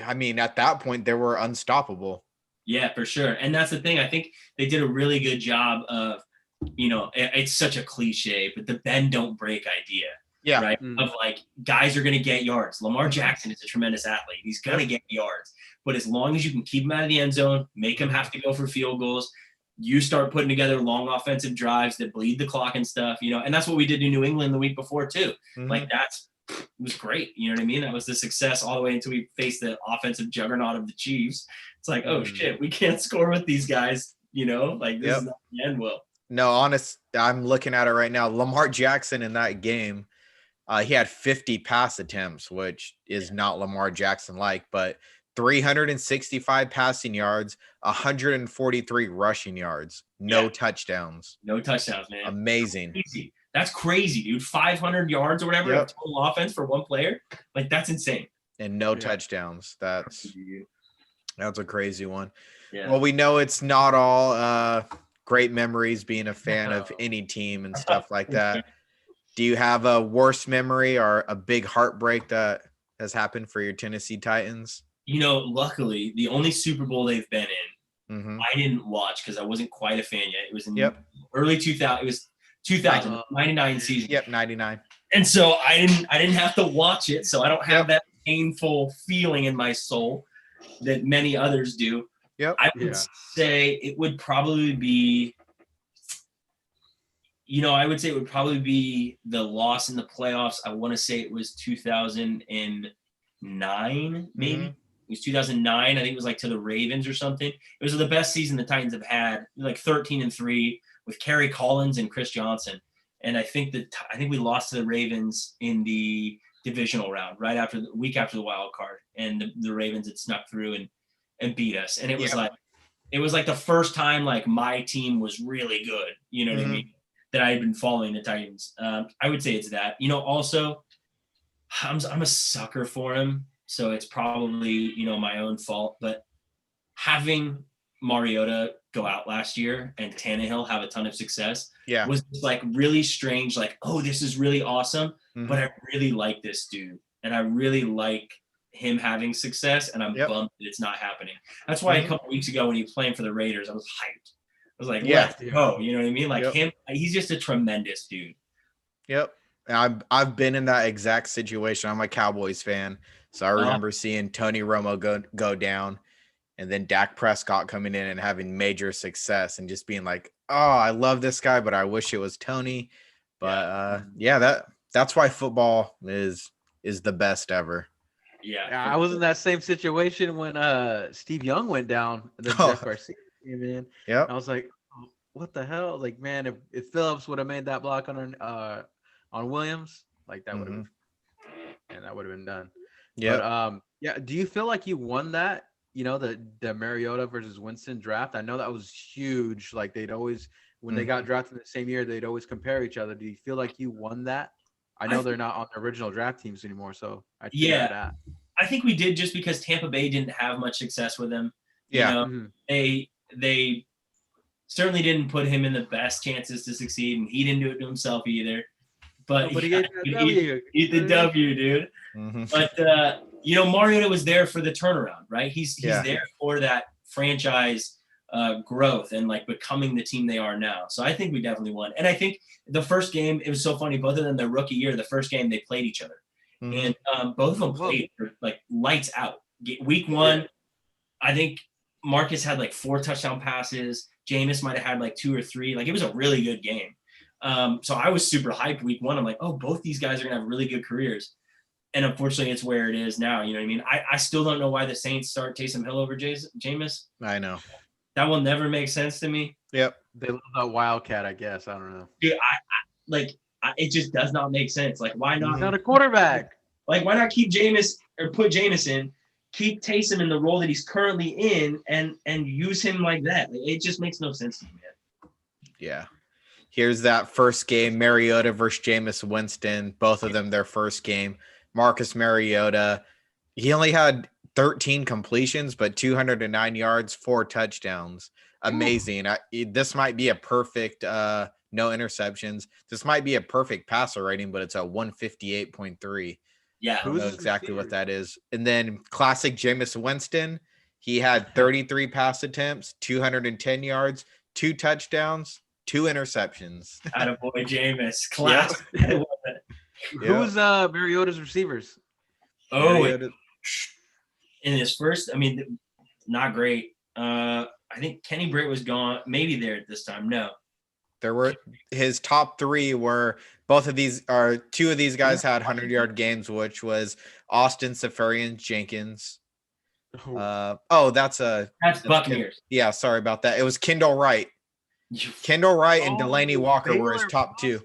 I mean, at that point, they were unstoppable. Yeah, for sure. And that's the thing. I think they did a really good job of, it's such a cliche, but the bend don't break idea. Yeah. Right. Of like, guys are going to get yards. Lamar Jackson is a tremendous athlete. He's going to get yards. But as long as you can keep him out of the end zone, make him have to go for field goals, you start putting together long offensive drives that bleed the clock and stuff, and that's what we did in New England the week before too. Mm-hmm. Like it was great. You know what I mean? That was the success all the way until we faced the offensive juggernaut of the Chiefs. It's like, oh shit, we can't score with these guys, like this is not the end well. No, I'm looking at it right now. Lamar Jackson in that game, he had 50 pass attempts, which is not Lamar Jackson like, but 365 passing yards, 143 rushing yards, no touchdowns. No touchdowns, man. Amazing. That's crazy, dude. 500 yards or whatever of total offense for one player. Like, that's insane. And no touchdowns. That's a crazy one. Yeah. Well, we know it's not all great memories being a fan of any team and stuff like that. Do you have a worst memory or a big heartbreak that has happened for your Tennessee Titans? Luckily, the only Super Bowl they've been in, I didn't watch because I wasn't quite a fan yet. It was in early 2000. It was 2000, 99 season. Yep, 99. And so I didn't have to watch it, so I don't have that painful feeling in my soul that many others do. Yep. I would say it would probably be, I would say it would probably be the loss in the playoffs. I want to say it was 2009, maybe. It was 2009. I think it was like to the Ravens or something. It was the best season the Titans have had, like 13-3 with Kerry Collins and Chris Johnson. And I think we lost to the Ravens in the divisional round right after the week after the wild card, and the Ravens had snuck through and beat us. And it was like the first time like my team was really good. You know what I mean? That I had been following the Titans. I would say it's that. Also, I'm a sucker for him. So it's probably, my own fault, but having Mariota go out last year and Tannehill have a ton of success was just like really strange. Like, oh, this is really awesome, but I really like this dude. And I really like him having success, and I'm bummed that it's not happening. That's why a couple weeks ago when he was playing for the Raiders, I was hyped. I was like, let's go. You know what I mean? Like him, he's just a tremendous dude. Yep. I've been in that exact situation. I'm a Cowboys fan. So I remember seeing Tony Romo go down, and then Dak Prescott coming in and having major success and just being like, oh, I love this guy, but I wish it was Tony. But that's why football is the best ever. Yeah, I was in that same situation when Steve Young went down. And then Jeff Garcia came in. Yeah, I was like, oh, what the hell? Like, man, if Phillips would have made that block on Williams, like that would have, and that would have been done. Yeah. But do you feel like you won that? The Mariota versus Winston draft. I know that was huge. Like they'd always, when they got drafted in the same year, they'd always compare each other. Do you feel like you won that? I know they're not on the original draft teams anymore, so I that. I think we did just because Tampa Bay didn't have much success with him. Yeah. They certainly didn't put him in the best chances to succeed, and he didn't do it to himself either. But he got the W, dude. But Mariota was there for the turnaround, right? He's there for that franchise growth and like becoming the team they are now. So I think we definitely won. And I think the first game, it was so funny. Both of them, their rookie year, the first game they played each other, and both of them played like lights out. Week one, I think Marcus had like 4 touchdown passes. Jameis might have had like 2 or 3. Like it was a really good game. So I was super hyped week one. I'm like, oh, both these guys are gonna have really good careers. And unfortunately, it's where it is now. You know what I mean? I still don't know why the Saints start Taysom Hill over Jameis. I know. That will never make sense to me. Yep. They love that Wildcat, I guess. I don't know. Dude, it just does not make sense. Like, why not? He's not a quarterback. Like, why not keep Jameis or put Jameis in, keep Taysom in the role that he's currently in, and use him like that? It just makes no sense to me, man. Yeah. Here's that first game, Mariota versus Jameis Winston. Both of them their first game. Marcus Mariota, he only had 13 completions, but 209 yards, 4 touchdowns. Amazing. This might be a perfect no interceptions. This might be a perfect passer rating, but it's a 158.3. Yeah. I don't know exactly what that is. And then classic Jameis Winston, he had 33 pass attempts, 210 yards, 2 touchdowns, 2 interceptions. Attaboy Jameis. Class. Yep. Who's Mariota's receivers? Mariota. In his first, I mean, not great. I think Kenny Britt was gone. Maybe there at this time. No. There were his top 3 were both of these are 2 of these guys had 100-yard games, which was Austin Seferian Jenkins. That's Buccaneers. Yeah, sorry about that. It was Kendall Wright. Kendall Wright and Delaney Walker were his top 2.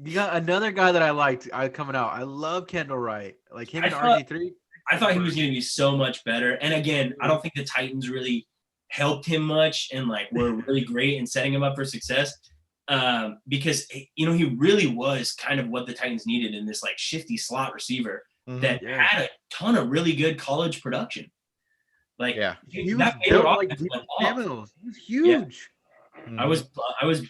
You got another guy that I liked coming out. I love Kendall Wright. Like him and RG3. I thought he was going to be so much better. And again, I don't think the Titans really helped him much and like were really great in setting him up for success. Because he really was kind of what the Titans needed in this like shifty slot receiver that had a ton of really good college production. Like he was built like criminals. He was huge. I was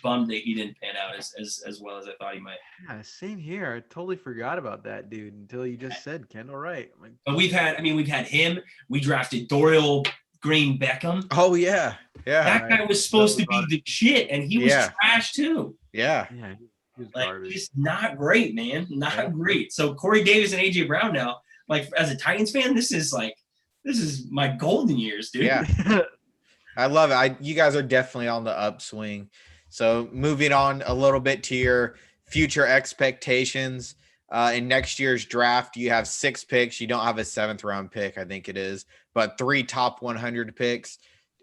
bummed that he didn't pan out as well as I thought he might. Yeah, same here. I totally forgot about that dude until you just said Kendall Wright. But we've had him. We drafted Dorial Green Beckham. Oh yeah. That guy was supposed to be the shit, and he was trash too. Yeah. He was like just not great, man. Not great. So Corey Davis and AJ Brown now, like as a Titans fan, this is my golden years, dude. Yeah. I love it. You guys are definitely on the upswing. So moving on a little bit to your future expectations in next year's draft, you have 6 picks. You don't have a 7th round pick, I think it is, but 3 top 100 picks.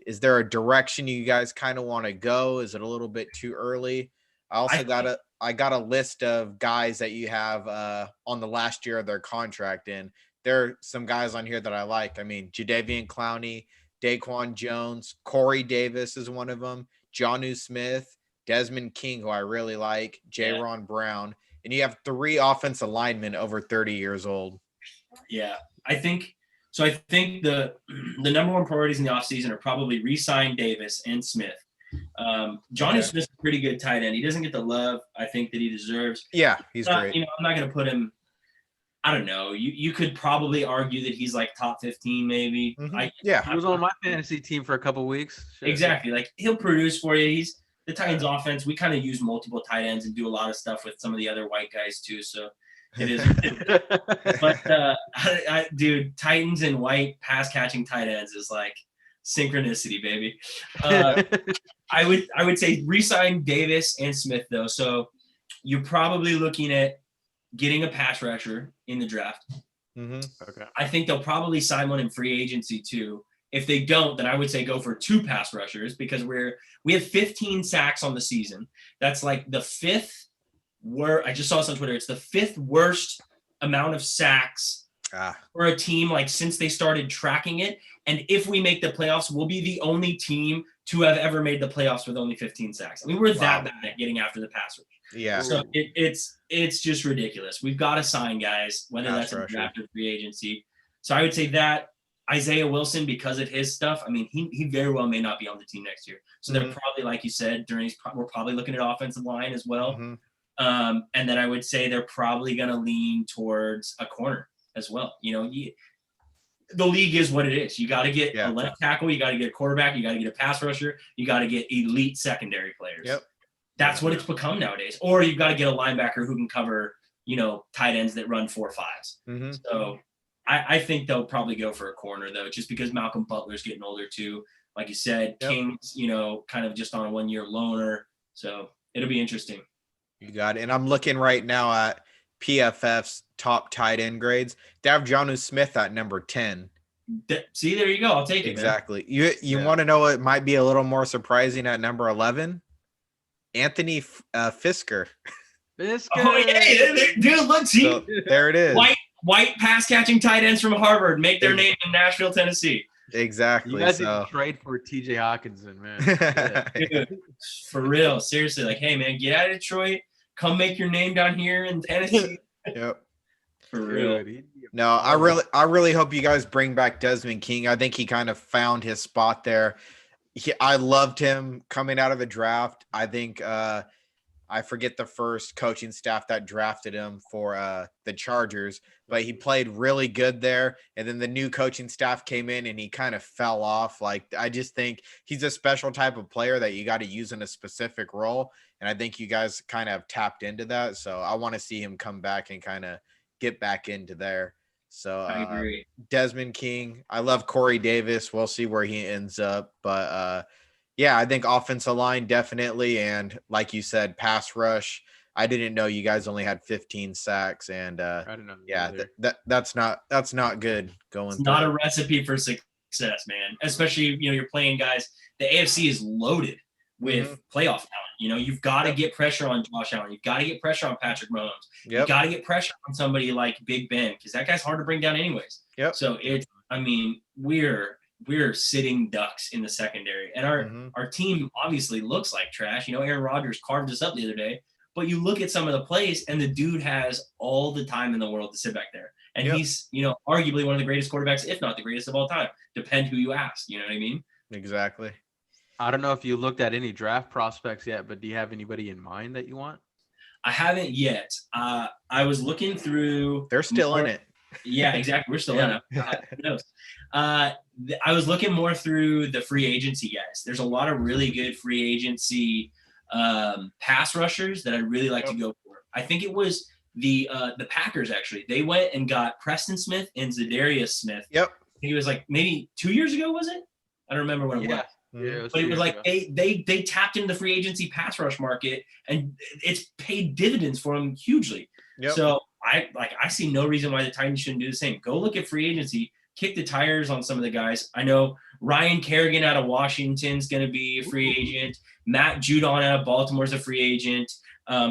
Is there a direction you guys kind of want to go? Is it a little bit too early? I got a list of guys that you have on the last year of their contract, and there are some guys on here that I like. I mean, Jadeveon Clowney, Daquan Jones, Corey Davis is one of them, Jonnu Smith, Desmond King, who I really like, J-Ron Brown, and you have 3 offensive linemen over 30 years old. Yeah, I think the number one priorities in the offseason are probably re-sign Davis and Smith. Jonnu Smith's a pretty good tight end. He doesn't get the love I think that he deserves. Yeah, he's great. I'm not going to put him. I don't know. You could probably argue that he's like top 15, maybe. He was on my fantasy team for a couple of weeks. Sure. Exactly. Like he'll produce for you. He's the Titans offense. We kind of use multiple tight ends and do a lot of stuff with some of the other white guys too. So it is. But dude, Titans and white pass catching tight ends is like synchronicity, baby. I would say re-sign Davis and Smith though. So you're probably looking at getting a pass rusher in the draft. Okay. I think they'll probably sign one in free agency too. If they don't, then I would say go for 2 pass rushers because we have 15 sacks on the season. That's like the 5th I just saw this on Twitter. It's the 5th worst amount of sacks for a team like since they started tracking it. And if we make the playoffs, we'll be the only team to have ever made the playoffs with only 15 sacks. I mean, we're that bad at getting after the pass rush. Yeah. So it's just ridiculous. We've got to sign guys, whether that's in draft or free agency. So I would say that Isaiah Wilson, because of his stuff, I mean, he very well may not be on the team next year. So they're probably, like you said, we're probably looking at offensive line as well. And then I would say they're probably going to lean towards a corner as well. The league is what it is. You got to get a left tackle. You got to get a quarterback. You got to get a pass rusher. You got to get elite secondary players. Yep. That's what it's become nowadays. Or you've got to get a linebacker who can cover, tight ends that run 4.5s. So I think they'll probably go for a corner though, just because Malcolm Butler's getting older too. Like you said, King's, kind of just on a 1-year loaner. So it'll be interesting. You got it. And I'm looking right now at PFF's top tight end grades. They have Jonnu Smith at number 10. See, there you go. I'll take it. Exactly. Man. You want to know what might be a little more surprising at number 11? Anthony Fisker. Oh yeah, dude! Look, see, so, there it is. White pass catching tight ends from Harvard make their name in Nashville, Tennessee. Exactly. You guys didn't trade for TJ Hawkinson, man. Dude, for real, seriously. Like, hey, man, get out of Detroit. Come make your name down here in Tennessee. Yep. For real. No, I really hope you guys bring back Desmond King. I think he kind of found his spot there. I loved him coming out of the draft. I think I forget the first coaching staff that drafted him for the Chargers, but he played really good there. And then the new coaching staff came in and he kind of fell off. Like, I just think he's a special type of player that you got to use in a specific role. And I think you guys kind of have tapped into that. So I want to see him come back and kind of get back into there. So I agree. Desmond King, I love Corey Davis. We'll see where he ends up. But yeah, I think offensive line definitely. And like you said, pass rush. I didn't know you guys only had 15 sacks. And I didn't know yeah, that's not good going. It's not a recipe for success, man. Especially, you're playing guys. The AFC is loaded with playoff talent. You've got to get pressure on Josh Allen. You've got to get pressure on Patrick Mahomes. You've got to get pressure on somebody like Big Ben, because that guy's hard to bring down anyways. Yep. So we're sitting ducks in the secondary, and our team obviously looks like trash. Aaron Rodgers carved us up the other day, but you look at some of the plays, and the dude has all the time in the world to sit back there, and he's arguably one of the greatest quarterbacks, if not the greatest of all time. Depend who you ask. You know what I mean? Exactly. I don't know if you looked at any draft prospects yet, but do you have anybody in mind that you want? I haven't yet. I was looking through. They're still in it. Yeah, exactly. We're still in it. Who knows? I was looking more through the free agency guys. There's a lot of really good free agency pass rushers that I'd really like to go for. I think it was the Packers, actually. They went and got Preston Smith and Zadarius Smith. Yep. I think it was like maybe 2 years ago, was it? I don't remember when it was. Yeah, but it was like they tapped into the free agency pass rush market, and it's paid dividends for them hugely. Yep. So I see no reason why the Titans shouldn't do the same. Go look at free agency, kick the tires on some of the guys. I know Ryan Kerrigan out of Washington's going to be a free agent. Matt Judon out of Baltimore's a free agent.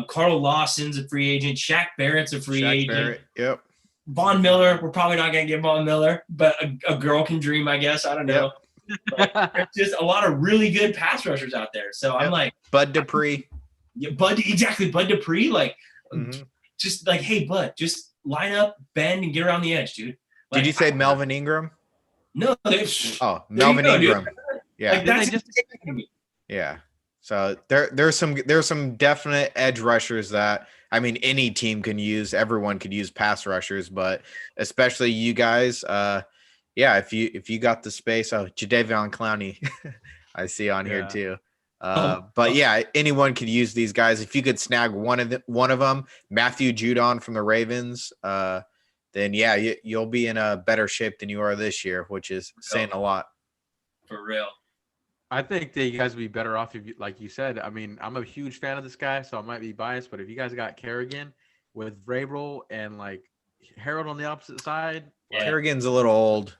Carl Lawson's a free agent. Shaq Barrett's a free agent. Barrett. Yep. Von Miller, we're probably not going to get Von Miller, but a girl can dream, I guess. I don't know. Yep. There's just a lot of really good pass rushers out there. So I'm like Bud Dupree. Bud Dupree, just like, hey, Bud, just line up, bend, and get around the edge, dude. Like, did you say Melvin Ingram? No. Melvin Ingram. Dude. Yeah. Like, that's yeah. So there's some definite edge rushers that any team can use. Everyone could use pass rushers, but especially you guys. Yeah, if you got the space, Jadeveon Clowney, I see on here too. But yeah, anyone could use these guys. If you could snag one of them, Matthew Judon from the Ravens, then yeah, you'll be in a better shape than you are this year, which is saying a lot. For real. I think that you guys would be better off if, like you said. I'm a huge fan of this guy, so I might be biased, but if you guys got Kerrigan with Vrabel and like Harold on the opposite side, Kerrigan's a little old.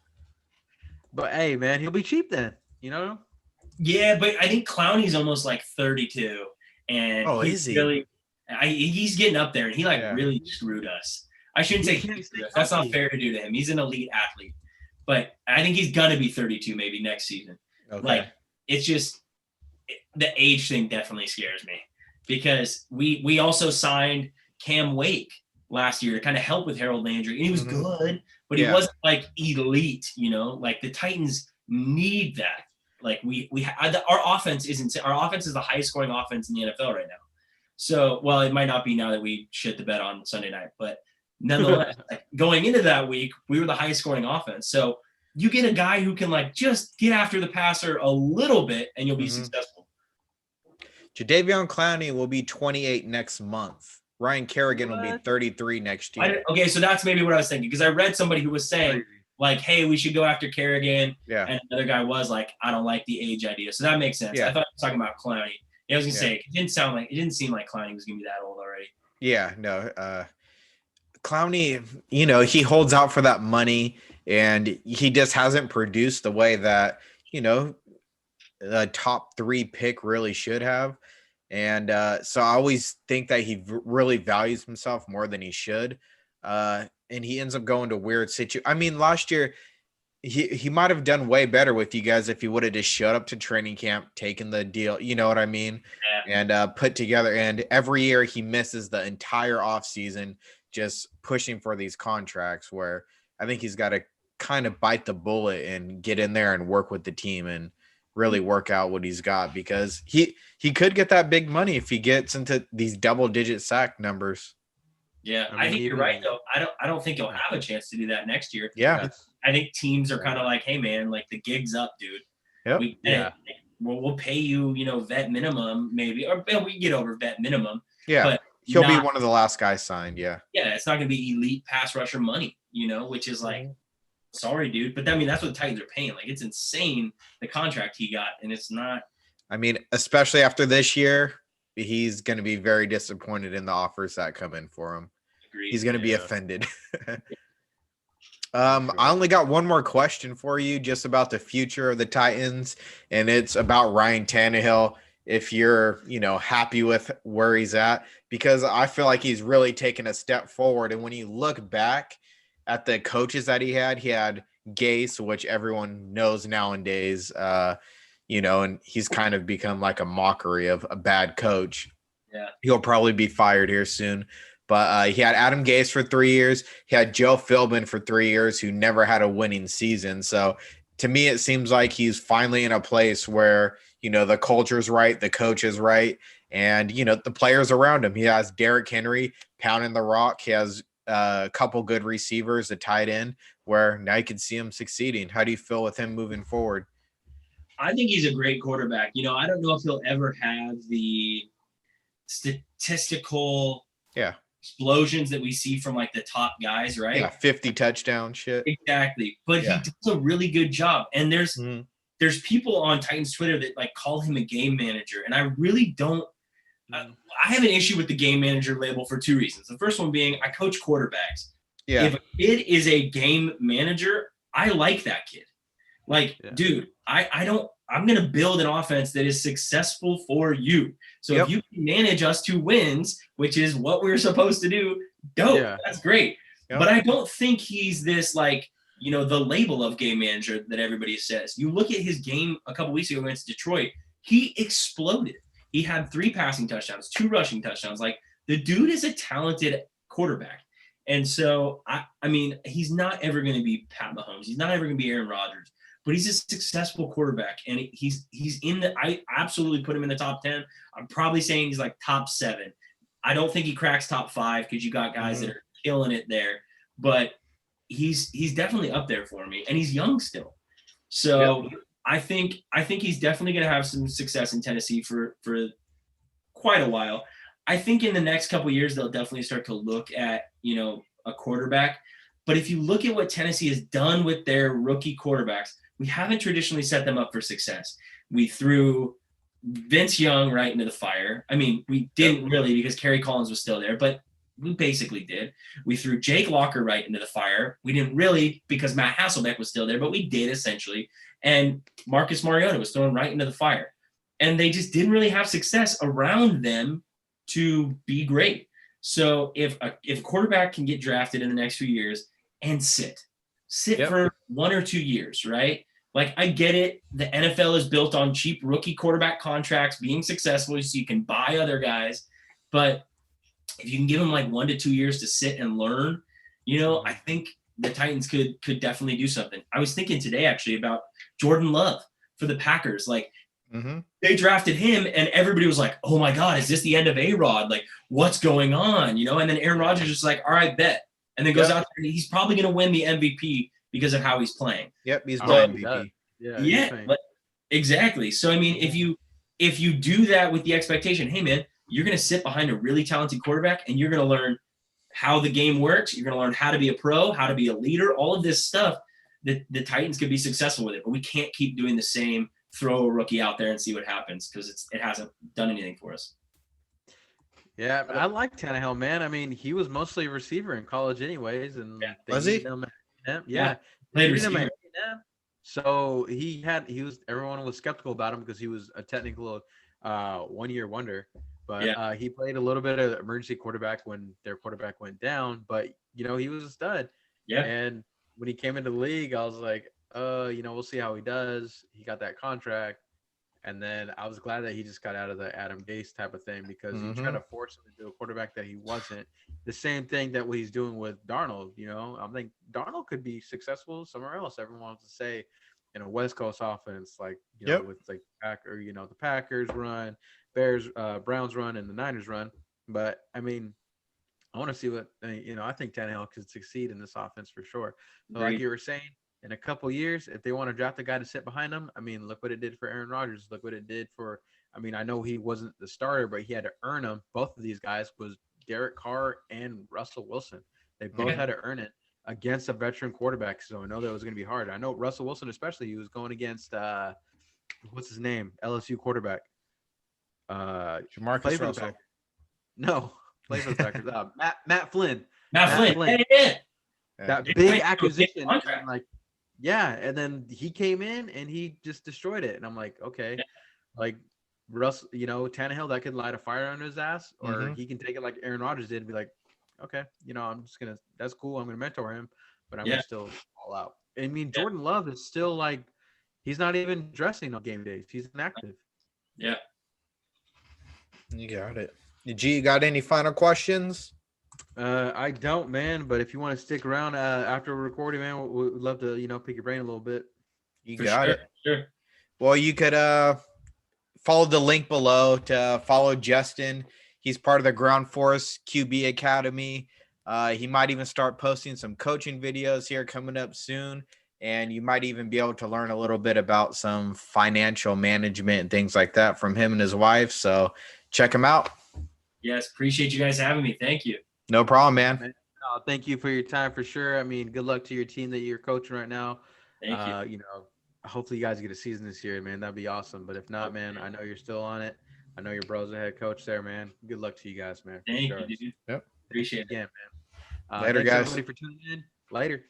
But hey, man, he'll be cheap then, Yeah, but I think Clowney's almost like 32, and is he? Really, he's getting up there, and he really screwed us. I shouldn't say he screwed us. That's not fair to do to him. He's an elite athlete, but I think he's gonna be 32 maybe next season. Okay. It's just the age thing definitely scares me, because we also signed Cam Wake last year to kind of help with Harold Landry, and he was good, but he wasn't like elite, like the Titans need that. Like our offense is the highest scoring offense in the NFL right now. So, well, it might not be now that we shit the bed on Sunday night, but nonetheless, going into that week, we were the highest scoring offense. So you get a guy who can just get after the passer a little bit, and you'll be successful. Jadeveon Clowney will be 28 next month. Ryan Kerrigan will be 33 next year. Okay, so that's maybe what I was thinking, because I read somebody who was saying hey, we should go after Kerrigan. Yeah. And another guy was like, I don't like the age idea. So that makes sense. Yeah. I thought I was talking about Clowney. Yeah, I was gonna say it didn't seem like Clowney was gonna be that old already. Yeah, no. Clowney, he holds out for that money, and he just hasn't produced the way that, a top 3 pick really should have. And so I always think that he really values himself more than he should. And he ends up going to weird situations. I mean, last year, he might have done way better with you guys if he would have just showed up to training camp, taken the deal, you know what I mean? Yeah. And put together. And every year he misses the entire offseason just pushing for these contracts, where I think he's got to kind of bite the bullet and get in there and work with the team and really work out what he's got, because he could get that big money if he gets into these double-digit sack numbers. Yeah, I think you're right though. I don't think he'll have a chance to do that next year. Yeah. I think teams are kind of like, hey man, like the gig's up, dude. Yep. We'll pay you, vet minimum maybe, or we get over vet minimum. Yeah. But he'll be one of the last guys signed. Yeah. Yeah, it's not going to be elite pass rusher money, which is like, sorry, dude. But I mean, that's what the Titans are paying. Like, it's insane the contract he got, and it's not. I mean, especially after this year, he's going to be very disappointed in the offers that come in for him. Agreed. He's going to be offended. I only got one more question for you, just about the future of the Titans, and it's about Ryan Tannehill. If you're, happy with where he's at, because I feel like he's really taken a step forward. And when you look back at the coaches that he had Gase, which everyone knows nowadays, and he's kind of become like a mockery of a bad coach. Yeah. He'll probably be fired here soon. But he had Adam Gase for 3 years. He had Joe Philbin for 3 years, who never had a winning season. So to me, it seems like he's finally in a place where, the culture's right, the coach is right, and, the players around him. He has Derrick Henry pounding the rock. He has a couple good receivers, a tight end, where now you can see him succeeding. How do you feel with him moving forward? I think he's a great quarterback. I don't know if he'll ever have the statistical explosions that we see from like the top guys, right? Yeah, 50 touchdown shit. Exactly. But he does a really good job. And there's people on Titans Twitter that like call him a game manager. And I really don't. I have an issue with the game manager label for 2 reasons. The first one being I coach quarterbacks. Yeah. If a kid is a game manager, I like that kid. Like, dude, I'm going to build an offense that is successful for you. So if you can manage us to wins, which is what we're supposed to do, dope. Yeah. That's great. Yep. But I don't think he's this like, the label of game manager that everybody says. You look at his game a couple weeks ago against Detroit, he exploded. He had 3 passing touchdowns, 2 rushing touchdowns. Like, the dude is a talented quarterback. And so, I mean, he's not ever going to be Pat Mahomes. He's not ever going to be Aaron Rodgers. But he's a successful quarterback, and he's in the. I absolutely put him in the top 10. I'm probably saying he's like top 7. I don't think he cracks top 5 because you got guys that are killing it there. But he's definitely up there for me, and he's young still. So I think he's definitely going to have some success in Tennessee for quite a while. I think in the next couple of years they'll definitely start to look at a quarterback. But if you look at what Tennessee has done with their rookie quarterbacks, we haven't traditionally set them up for success. We threw Vince Young right into the fire. I mean, we didn't really because Kerry Collins was still there, but we basically did. We threw Jake Locker right into the fire. We didn't really because Matt Hasselbeck was still there, but we did essentially. And Marcus Mariota was thrown right into the fire. And they just didn't really have success around them to be great. So if a quarterback can get drafted in the next few years and sit for 1 or 2 years, right? Like, I get it. The NFL is built on cheap rookie quarterback contracts, being successful so you can buy other guys. But if you can give them like 1 to 2 years to sit and learn, I think the Titans could definitely do something. I was thinking today actually about Jordan Love for the Packers. Like, they drafted him and everybody was like, oh my God, is this the end of A-Rod? Like, what's going on? And then Aaron Rodgers is like, all right, bet. And then goes out there and he's probably going to win the MVP because of how he's playing. Yep, he's my MVP. But exactly. So I mean, if you do that with the expectation, hey man, you're going to sit behind a really talented quarterback and you're going to learn how the game works. You're going to learn how to be a pro, how to be a leader, all of this stuff that the Titans could be successful with it. But we can't keep doing the same, throw a rookie out there and see what happens because it hasn't done anything for us. Yeah, I like Tannehill, man. I mean, he was mostly a receiver in college, anyways, and Yeah. they Was he? needed him at A&M. Yeah, they Played needed him at receiver. A&M. So everyone was skeptical about him because he was a technical 1-year wonder. But Yeah. he played a little bit of emergency quarterback when their quarterback went down. But he was a stud. Yeah. And when he came into the league, I was like, we'll see how he does. He got that contract. And then I was glad that he just got out of the Adam Gase type of thing because you try to force him to do a quarterback that he wasn't. The same thing that what he's doing with Darnold. I think Darnold could be successful somewhere else. Everyone wants to say in a West Coast offense, like with like the Packers run, Bears, Browns run, and the Niners run. But I mean, I want to see what I think Tannehill could succeed in this offense for sure. So like you were saying, in a couple years, if they want to draft a guy to sit behind him, I mean, look what it did for Aaron Rodgers. Look what it did for. I mean, I know he wasn't the starter, but he had to earn them. Both of these guys was Derek Carr and Russell Wilson. They both had to earn it against a veteran quarterback. So I know that was going to be hard. I know Russell Wilson, especially, he was going against what's his name, LSU quarterback. Jamarcus Russell. No, play for the Packers. Matt Flynn. Matt Flynn. That big acquisition. And like, and then he came in and he just destroyed it. And I'm like, okay, like Russ, Tannehill, that could light a fire under his ass, or he can take it like Aaron Rodgers did and be like, okay, I'm just gonna. That's cool. I'm gonna mentor him, but I'm gonna still all out. I mean, Jordan Love is still like, he's not even dressing on game days. He's inactive. Yeah. You got it. G, you got any final questions? I don't, man. But if you want to stick around after we're recording, man, we'd love to, pick your brain a little bit. You got it. Sure. Well, you could follow the link below to follow Justin. He's part of the Ground Force QB Academy. He might even start posting some coaching videos here coming up soon. And you might even be able to learn a little bit about some financial management and things like that from him and his wife. So check him out. Yes, appreciate you guys having me. Thank you. No problem, man. Thank you for your time for sure. I mean, good luck to your team that you're coaching right now. Thank you. Hopefully you guys get a season this year, man. That'd be awesome. But if not, man, I know you're still on it. I know your bro's the head coach there, man. Good luck to you guys, man. Thank you, dude. Yep. Appreciate it. Again, man. Later, thanks guys. everybody for tuning in. Later.